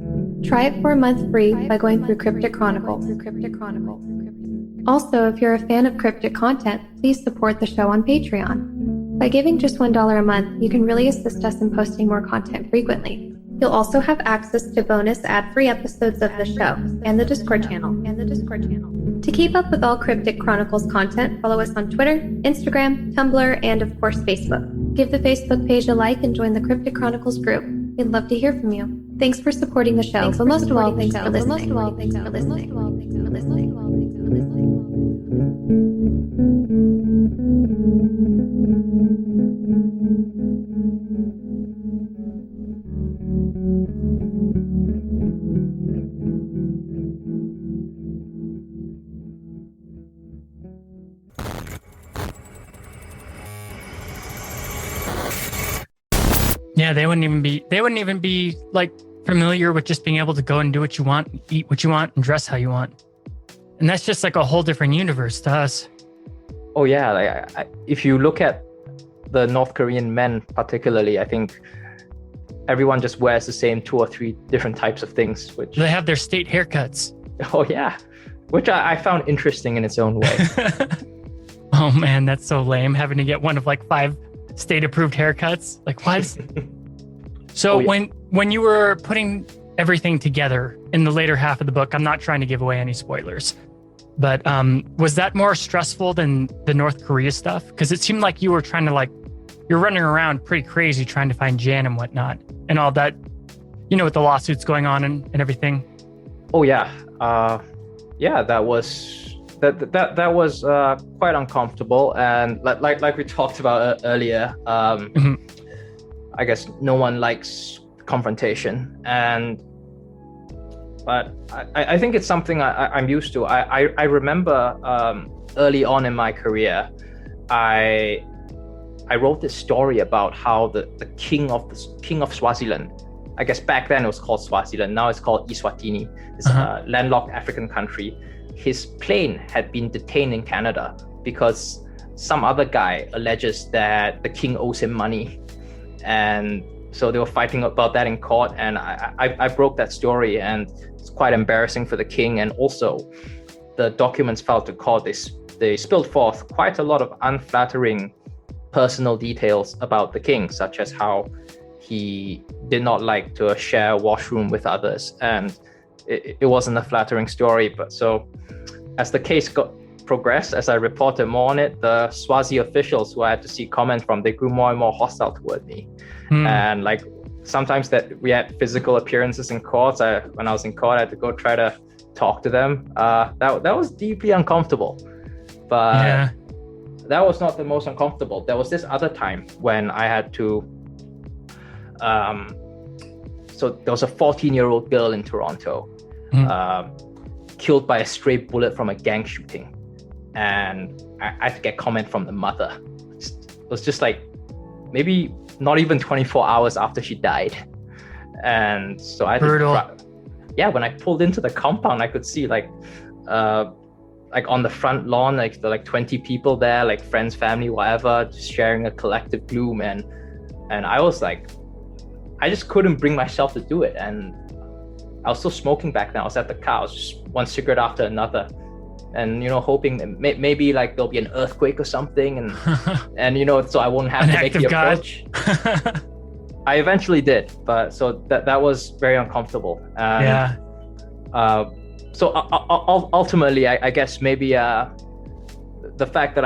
[SPEAKER 6] Try it for a month free by going through Cryptic Chronicles. Also, if you're a fan of cryptic content, please support the show on Patreon. By giving just $1 a month, you can really assist us in posting more content frequently. You'll also have access to bonus ad-free episodes of the show and the Discord channel. To keep up with all Cryptic Chronicles content, follow us on Twitter, Instagram, Tumblr, and of course Facebook. Give the Facebook page a like and join the Cryptic Chronicles group. We'd love to hear from you. Thanks for supporting the show, but most of all, thanks for listening.
[SPEAKER 1] Yeah, they wouldn't even be like familiar with just being able to go and do what you want, eat what you want, and dress how you want. And that's just like a whole different universe to us.
[SPEAKER 3] Oh yeah, like if you look at the North Korean men particularly, I think everyone just wears the same 2 or 3 different types of things, which
[SPEAKER 1] They have their state haircuts.
[SPEAKER 3] oh yeah, which I found interesting in its own way.
[SPEAKER 1] Oh man, that's so lame, having to get one of like 5 state approved haircuts. Like what? So
[SPEAKER 3] Oh, yeah.
[SPEAKER 1] when you were putting everything together in the later half of the book, I'm not trying to give away any spoilers, but was that more stressful than the North Korea stuff? Because it seemed like you were trying to you're running around pretty crazy trying to find Jan and whatnot and all that, with the lawsuits going on and everything.
[SPEAKER 3] Oh yeah, that was quite uncomfortable, and like we talked about earlier. I guess no one likes confrontation, but I think it's something I'm used to. I remember early on in my career, I wrote this story about how the king of Swaziland, I guess back then it was called Swaziland, now it's called Eswatini. It's a landlocked African country. His plane had been detained in Canada because some other guy alleges that the king owes him money. And so they were fighting about that in court, and I broke that story, and it's quite embarrassing for the king. And also the documents filed to court, they spilled forth quite a lot of unflattering personal details about the king, such as how he did not like to share a washroom with others, and it wasn't a flattering story. But so as the case progressed, as I reported more on it, the Swazi officials who I had to seek comment from, they grew more and more hostile toward me. And like sometimes that we had physical appearances in courts. When I was in court, I had to go try to talk to them. That was deeply uncomfortable, but
[SPEAKER 1] Yeah.
[SPEAKER 3] that was not the most uncomfortable. There was this other time when I had to so there was a 14-year-old girl in Toronto killed by a stray bullet from a gang shooting, and I had to get comment from the mother. It was just like maybe not even 24 hours after she died, and so I had
[SPEAKER 1] Brutal.
[SPEAKER 3] when I pulled into the compound, I could see like on the front lawn, like the 20 people there, like friends, family, whatever, just sharing a collective gloom, and I was like, I just couldn't bring myself to do it. And I was still smoking back then. I was at the car, I was just one cigarette after another, and hoping that maybe like there'll be an earthquake or something, and so I won't have
[SPEAKER 1] An
[SPEAKER 3] to
[SPEAKER 1] act
[SPEAKER 3] make
[SPEAKER 1] of
[SPEAKER 3] the
[SPEAKER 1] God.
[SPEAKER 3] approach. I eventually did, but so that was very uncomfortable.
[SPEAKER 1] Yeah.
[SPEAKER 3] So ultimately, I guess maybe the fact that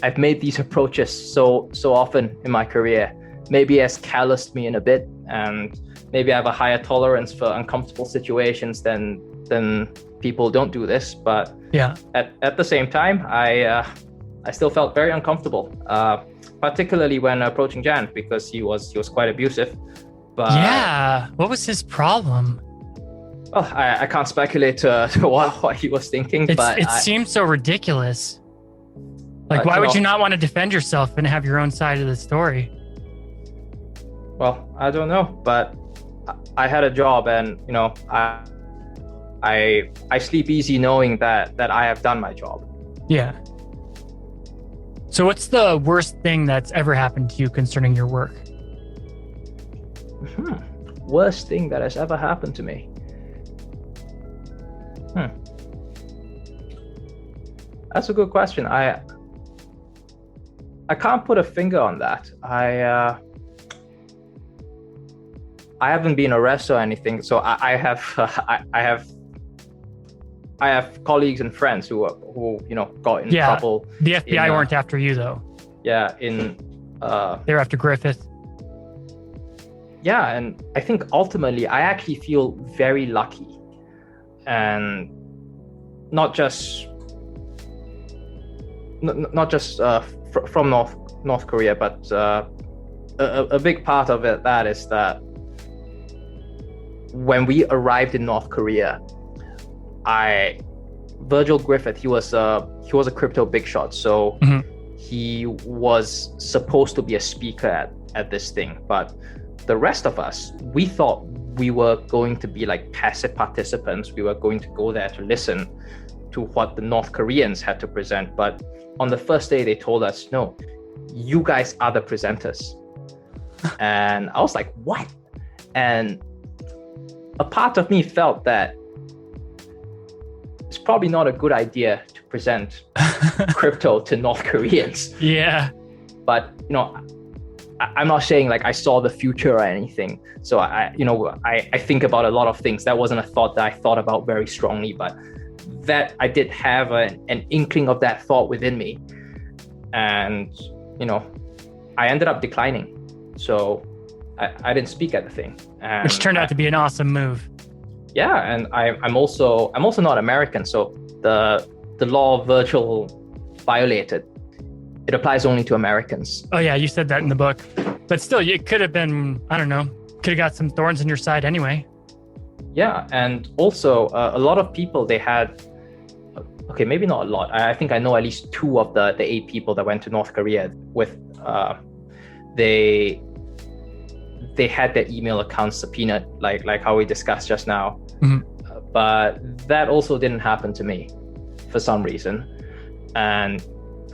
[SPEAKER 3] I've made these approaches so often in my career maybe has calloused me in a bit, and maybe I have a higher tolerance for uncomfortable situations than people who don't do this. But
[SPEAKER 1] Yeah.
[SPEAKER 3] at the same time, I still felt very uncomfortable, particularly when approaching Jan, because he was quite abusive. But
[SPEAKER 1] Yeah. What was his problem?
[SPEAKER 3] well, I can't speculate to what he was thinking, but
[SPEAKER 1] It seems so ridiculous. Like,
[SPEAKER 3] But,
[SPEAKER 1] why
[SPEAKER 3] you
[SPEAKER 1] would
[SPEAKER 3] know-
[SPEAKER 1] you not want to defend yourself and have your own side of the story?
[SPEAKER 3] well, I don't know, but I had a job, and I sleep easy knowing that I have done my job.
[SPEAKER 1] Yeah. So what's the worst thing that's ever happened to you concerning your work?
[SPEAKER 3] Worst thing that has ever happened to me. That's a good question. I can't put a finger on that. I haven't been arrested or anything, so I have colleagues and friends who got in
[SPEAKER 1] Yeah.
[SPEAKER 3] trouble.
[SPEAKER 1] The FBI
[SPEAKER 3] In,
[SPEAKER 1] weren't after you, though.
[SPEAKER 3] Yeah,
[SPEAKER 1] They were after Griffith.
[SPEAKER 3] yeah, and I think ultimately I actually feel very lucky, and not just from North Korea, but a big part of it that is that when we arrived in North Korea, Virgil Griffith, he was a crypto big shot, so he was supposed to be a speaker at this thing, but the rest of us, we thought we were going to be like passive participants. We were going to go there to listen to what the North Koreans had to present. But on the first day, they told us, no, you guys are the presenters. And I was like, what? And a part of me felt that it's probably not a good idea to present crypto to North Koreans.
[SPEAKER 1] Yeah.
[SPEAKER 3] But, I'm not saying like I saw the future or anything. So I think about a lot of things. That wasn't a thought that I thought about very strongly, but that I did have an inkling of that thought within me. And, I ended up declining. So I didn't speak at the thing. And
[SPEAKER 1] which turned out to be an awesome move.
[SPEAKER 3] Yeah, and I'm also not American, so the law of virtual violated. It applies only to Americans.
[SPEAKER 1] Oh yeah, you said that in the book. But still, it could have been, I don't know, could have got some thorns in your side anyway.
[SPEAKER 3] Yeah, and also a lot of people, they had, okay, maybe not a lot. I think I know at least 2 of the 8 people that went to North Korea with, they had their email accounts subpoenaed, like how we discussed just now.
[SPEAKER 1] Mm-hmm.
[SPEAKER 3] But that also didn't happen to me for some reason.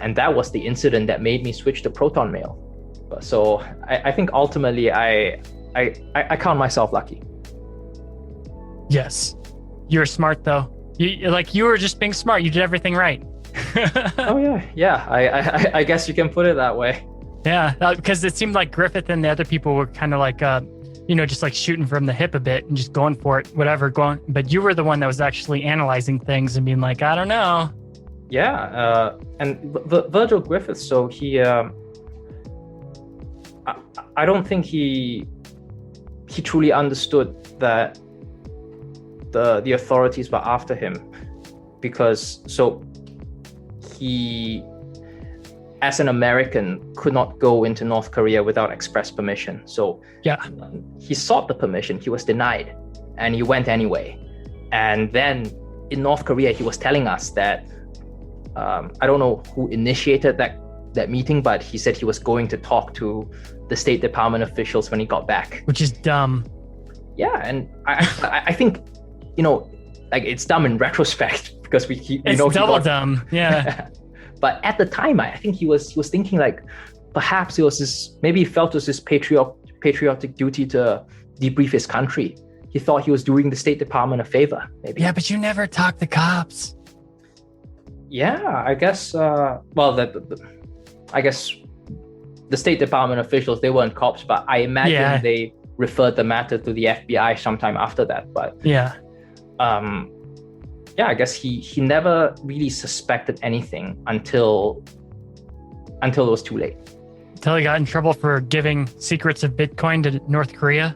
[SPEAKER 3] And that was the incident that made me switch to Proton Mail. So I think ultimately I count myself lucky.
[SPEAKER 1] Yes. You're smart though. You were just being smart. You did everything right.
[SPEAKER 3] Oh yeah. I guess you can put it that way.
[SPEAKER 1] Yeah, because it seemed like Griffith and the other people were kind of like, just like shooting from the hip a bit and just going for it, whatever, going. But you were the one that was actually analyzing things and being like, I don't know.
[SPEAKER 3] Yeah, and Virgil Griffith, so he, I don't think he truly understood that the authorities were after him, because so he, as an American, could not go into North Korea without express permission. So
[SPEAKER 1] yeah,
[SPEAKER 3] he sought the permission, he was denied, and he went anyway. And then in North Korea, he was telling us that, I don't know who initiated that meeting, but he said he was going to talk to the State Department officials when he got back.
[SPEAKER 1] Which is dumb.
[SPEAKER 3] Yeah, and I think, like it's dumb in retrospect because
[SPEAKER 1] it's double dumb. Yeah.
[SPEAKER 3] But at the time, I think he was thinking like, perhaps it was maybe he felt it was his patriotic duty to debrief his country. He thought he was doing the State Department a favor, maybe.
[SPEAKER 1] Yeah, but you never talk to cops.
[SPEAKER 3] Yeah, I guess. I guess the State Department officials, they weren't cops, but I imagine they referred the matter to the FBI sometime after that. But
[SPEAKER 1] yeah.
[SPEAKER 3] I guess he never really suspected anything until it was too late.
[SPEAKER 1] Until he got in trouble for giving secrets of Bitcoin to North Korea.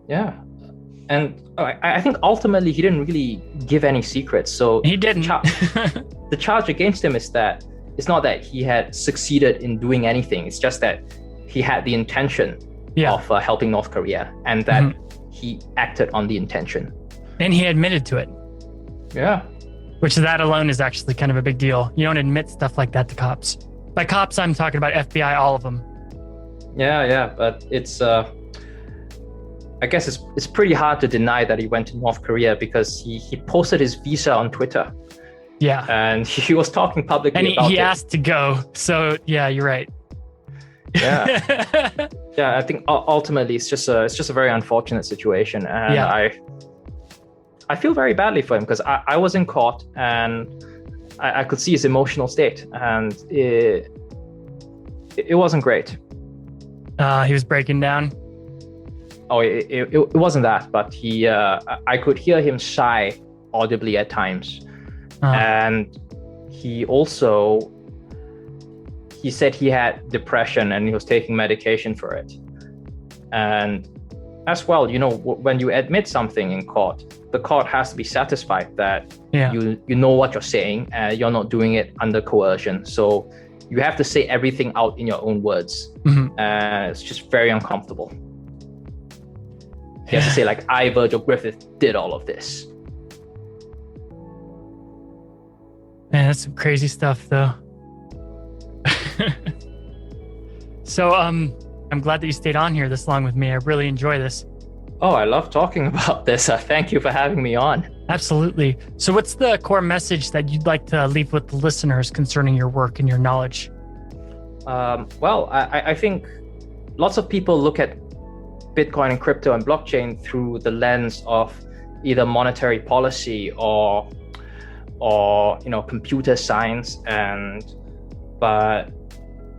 [SPEAKER 3] Yeah. And I think ultimately he didn't really give any secrets. So
[SPEAKER 1] he didn't.
[SPEAKER 3] The charge against him is that it's not that he had succeeded in doing anything. It's just that he had the intention of helping North Korea, and that he acted on the intention.
[SPEAKER 1] And he admitted to it.
[SPEAKER 3] Yeah.
[SPEAKER 1] Which that alone is actually kind of a big deal. You don't admit stuff like that to cops. By cops, I'm talking about FBI, all of them.
[SPEAKER 3] Yeah. But it's, I guess it's pretty hard to deny that he went to North Korea because he posted his visa on Twitter.
[SPEAKER 1] Yeah.
[SPEAKER 3] And he was talking publicly
[SPEAKER 1] and
[SPEAKER 3] about it.
[SPEAKER 1] He asked to go. So yeah, you're right.
[SPEAKER 3] Yeah. Yeah, I think ultimately it's just a very unfortunate situation. And I feel very badly for him because I was in court and I could see his emotional state, and it wasn't great.
[SPEAKER 1] He was breaking down.
[SPEAKER 3] Oh, it wasn't that, but I could hear him sigh audibly at times. And he said he had depression and he was taking medication for it. And as well, when you admit something in court, the court has to be satisfied that you know what you're saying and you're not doing it under coercion. So you have to say everything out in your own words. And it's just very uncomfortable. You have to say like, I, Virgil Griffith, did all of this.
[SPEAKER 1] Man, that's some crazy stuff though. So I'm glad that you stayed on here this long with me. I really enjoy this.
[SPEAKER 3] Oh, I love talking about this. Thank you for having me on.
[SPEAKER 1] Absolutely. So what's the core message that you'd like to leave with the listeners concerning your work and your knowledge?
[SPEAKER 3] Well, I think lots of people look at Bitcoin and crypto and blockchain through the lens of either monetary policy or computer science, but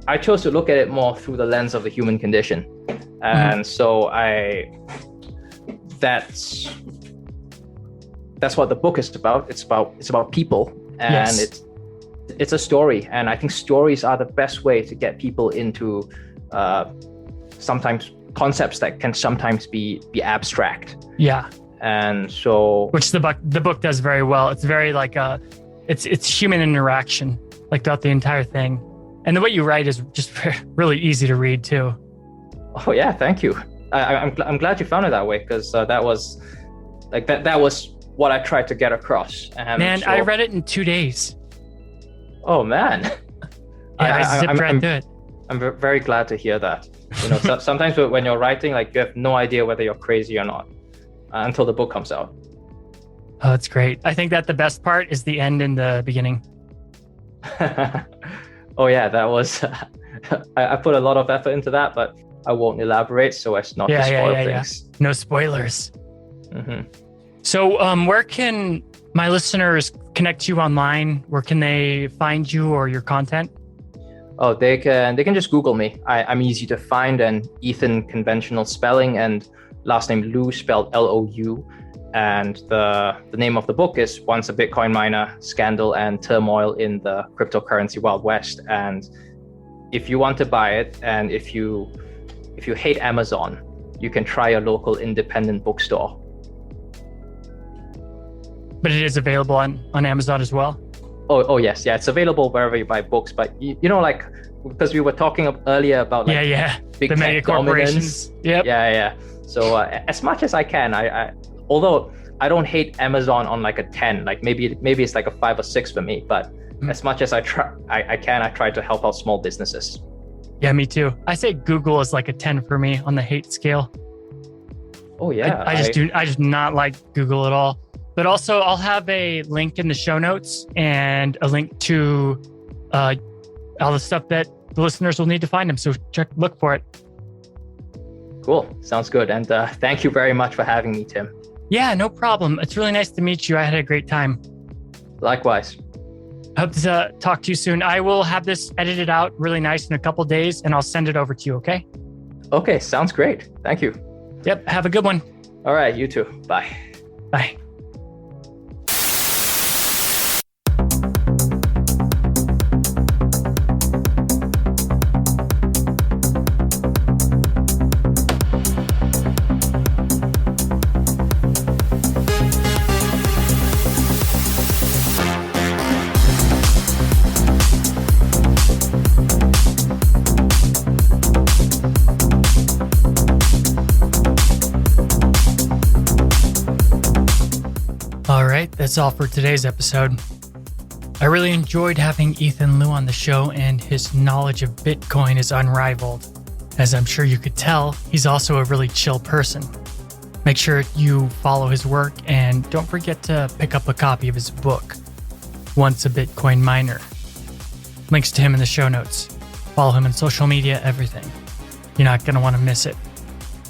[SPEAKER 3] I chose to look at it more through the lens of the human condition. And so that's what the book is about. It's about people, and
[SPEAKER 1] Yes.
[SPEAKER 3] it's a story. And I think stories are the best way to get people into sometimes concepts that can sometimes be abstract.
[SPEAKER 1] Yeah.
[SPEAKER 3] And so,
[SPEAKER 1] Which the book does very well. It's very like it's human interaction like throughout the entire thing. And the way you write is just really easy to read too.
[SPEAKER 3] oh yeah, thank you. I'm glad you found it that way, because that was what I tried to get across. And
[SPEAKER 1] Man,
[SPEAKER 3] so,
[SPEAKER 1] I read it in 2 days.
[SPEAKER 3] Oh man,
[SPEAKER 1] I zipped right through it.
[SPEAKER 3] I'm very glad to hear that. Sometimes when you're writing, like, you have no idea whether you're crazy or not until the book comes out.
[SPEAKER 1] Oh, that's great. I think that the best part is the end and the beginning.
[SPEAKER 3] Oh yeah, that was. I put a lot of effort into that, but I won't elaborate so as not to spoil things.
[SPEAKER 1] No spoilers.
[SPEAKER 3] hmm
[SPEAKER 1] So, where can my listeners connect to you online? Where can they find you or your content?
[SPEAKER 3] Oh, they can just Google me. I'm easy to find, and Ethan, conventional spelling, and last name Lou, spelled Lou. And the name of the book is Once a Bitcoin Miner, Scandal and Turmoil in the Cryptocurrency Wild West. And if you want to buy it, and if you hate Amazon, you can try a local independent bookstore.
[SPEAKER 1] But it is available on Amazon as well.
[SPEAKER 3] Oh yes, yeah, it's available wherever you buy books. But like, because we were talking earlier about like big
[SPEAKER 1] the mega
[SPEAKER 3] tech dominance.
[SPEAKER 1] corporations. Yep.
[SPEAKER 3] Yeah. So as much as I can, I although I don't hate Amazon on like a 10, like maybe it's like a 5 or 6 for me. But as much as I try to help out small businesses.
[SPEAKER 1] Yeah, me too. I say Google is like a 10 for me on the hate scale.
[SPEAKER 3] Oh yeah,
[SPEAKER 1] I just do not like Google at all. But also, I'll have a link in the show notes and a link to all the stuff that the listeners will need to find them. So look for it.
[SPEAKER 3] Cool. Sounds good. And thank you very much for having me, Tim.
[SPEAKER 1] Yeah, no problem. It's really nice to meet you. I had a great time.
[SPEAKER 3] Likewise.
[SPEAKER 1] Hope to talk to you soon. I will have this edited out really nice in a couple days, and I'll send it over to you, okay?
[SPEAKER 3] Okay, sounds great. Thank you.
[SPEAKER 1] Yep, have a good one.
[SPEAKER 3] All right, you too. Bye.
[SPEAKER 1] Bye. That's all for today's episode. I really enjoyed having Ethan Lou on the show, and his knowledge of Bitcoin is unrivaled. As I'm sure you could tell, he's also a really chill person. Make sure you follow his work, and don't forget to pick up a copy of his book, Once a Bitcoin Miner. Links to him in the show notes. Follow him on social media, everything. You're not going to want to miss it.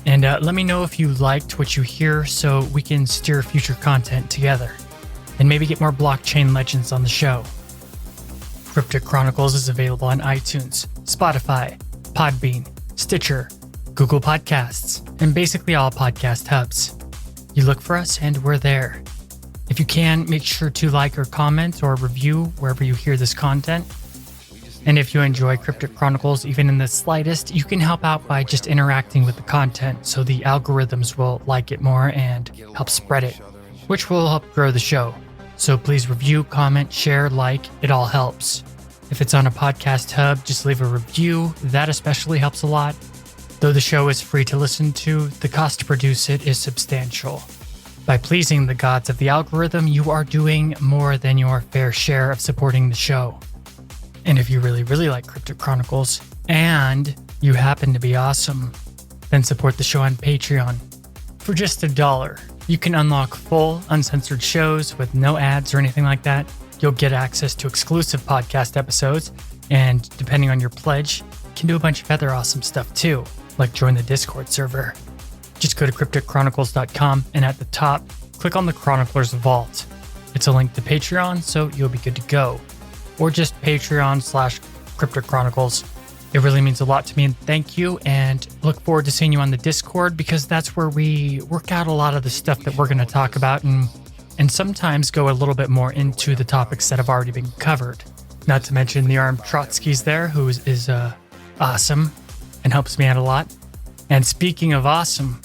[SPEAKER 1] And let me know if you liked what you hear so we can steer future content together and maybe get more blockchain legends on the show. Cryptic Chronicles is available on iTunes, Spotify, Podbean, Stitcher, Google Podcasts, and basically all podcast hubs. You look for us and we're there. If you can, make sure to like or comment or review wherever you hear this content. And if you enjoy Cryptic Chronicles even in the slightest, you can help out by just interacting with the content so the algorithms will like it more and help spread it, which will help grow the show. So please review, comment, share, like, it all helps. If it's on a podcast hub, just leave a review. That especially helps a lot. Though the show is free to listen to, the cost to produce it is substantial. By pleasing the gods of the algorithm, you are doing more than your fair share of supporting the show. And if you really, really like Cryptic Chronicles and you happen to be awesome, then support the show on Patreon. For just $1, you can unlock full, uncensored shows with no ads or anything like that. You'll get access to exclusive podcast episodes, and depending on your pledge, you can do a bunch of other awesome stuff too, like join the Discord server. Just go to crypticchronicles.com and at the top, click on the Chronicler's Vault. It's a link to Patreon, so you'll be good to go. Or just Patreon/Cryptic Chronicles. It really means a lot to me, and thank you, and look forward to seeing you on the Discord, because that's where we work out a lot of the stuff that we're going to talk about, and sometimes go a little bit more into the topics that have already been covered. Not to mention the Armed Trotsky's there, who is awesome and helps me out a lot. And speaking of awesome,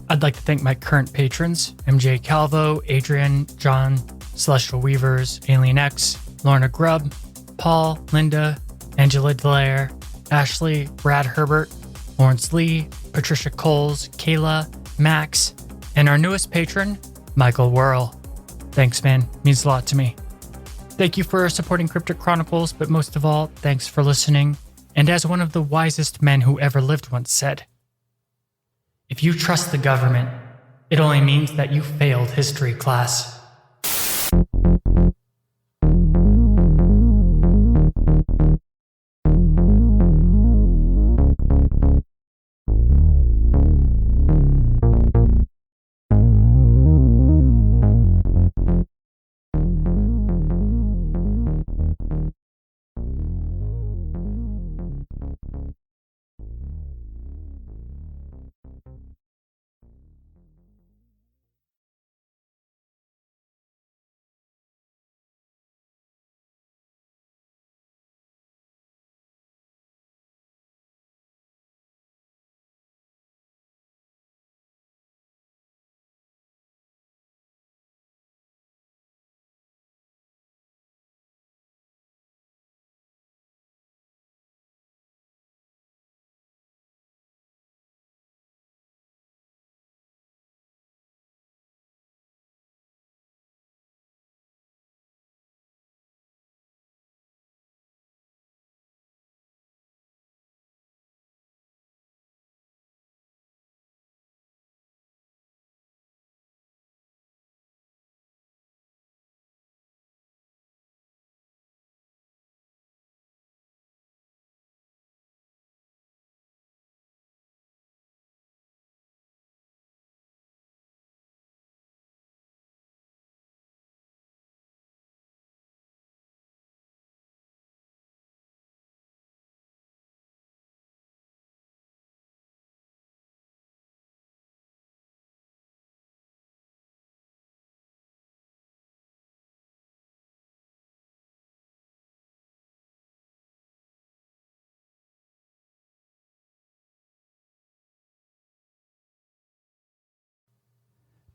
[SPEAKER 1] I'd like to thank my current patrons, MJ Calvo, Adrian, John, Celestial Weavers, Alien X, Lorna Grubb, Paul, Linda, Angela Delaire, Ashley, Brad Herbert, Lawrence Lee, Patricia Coles, Kayla, Max, and our newest patron, Michael Whirl. Thanks, man. Means a lot to me. Thank you for supporting Cryptic Chronicles, but most of all, thanks for listening. And as one of the wisest men who ever lived once said, if you trust the government, it only means that you failed history class.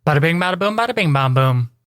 [SPEAKER 1] Bada bing, bada boom, bada bing, bam boom.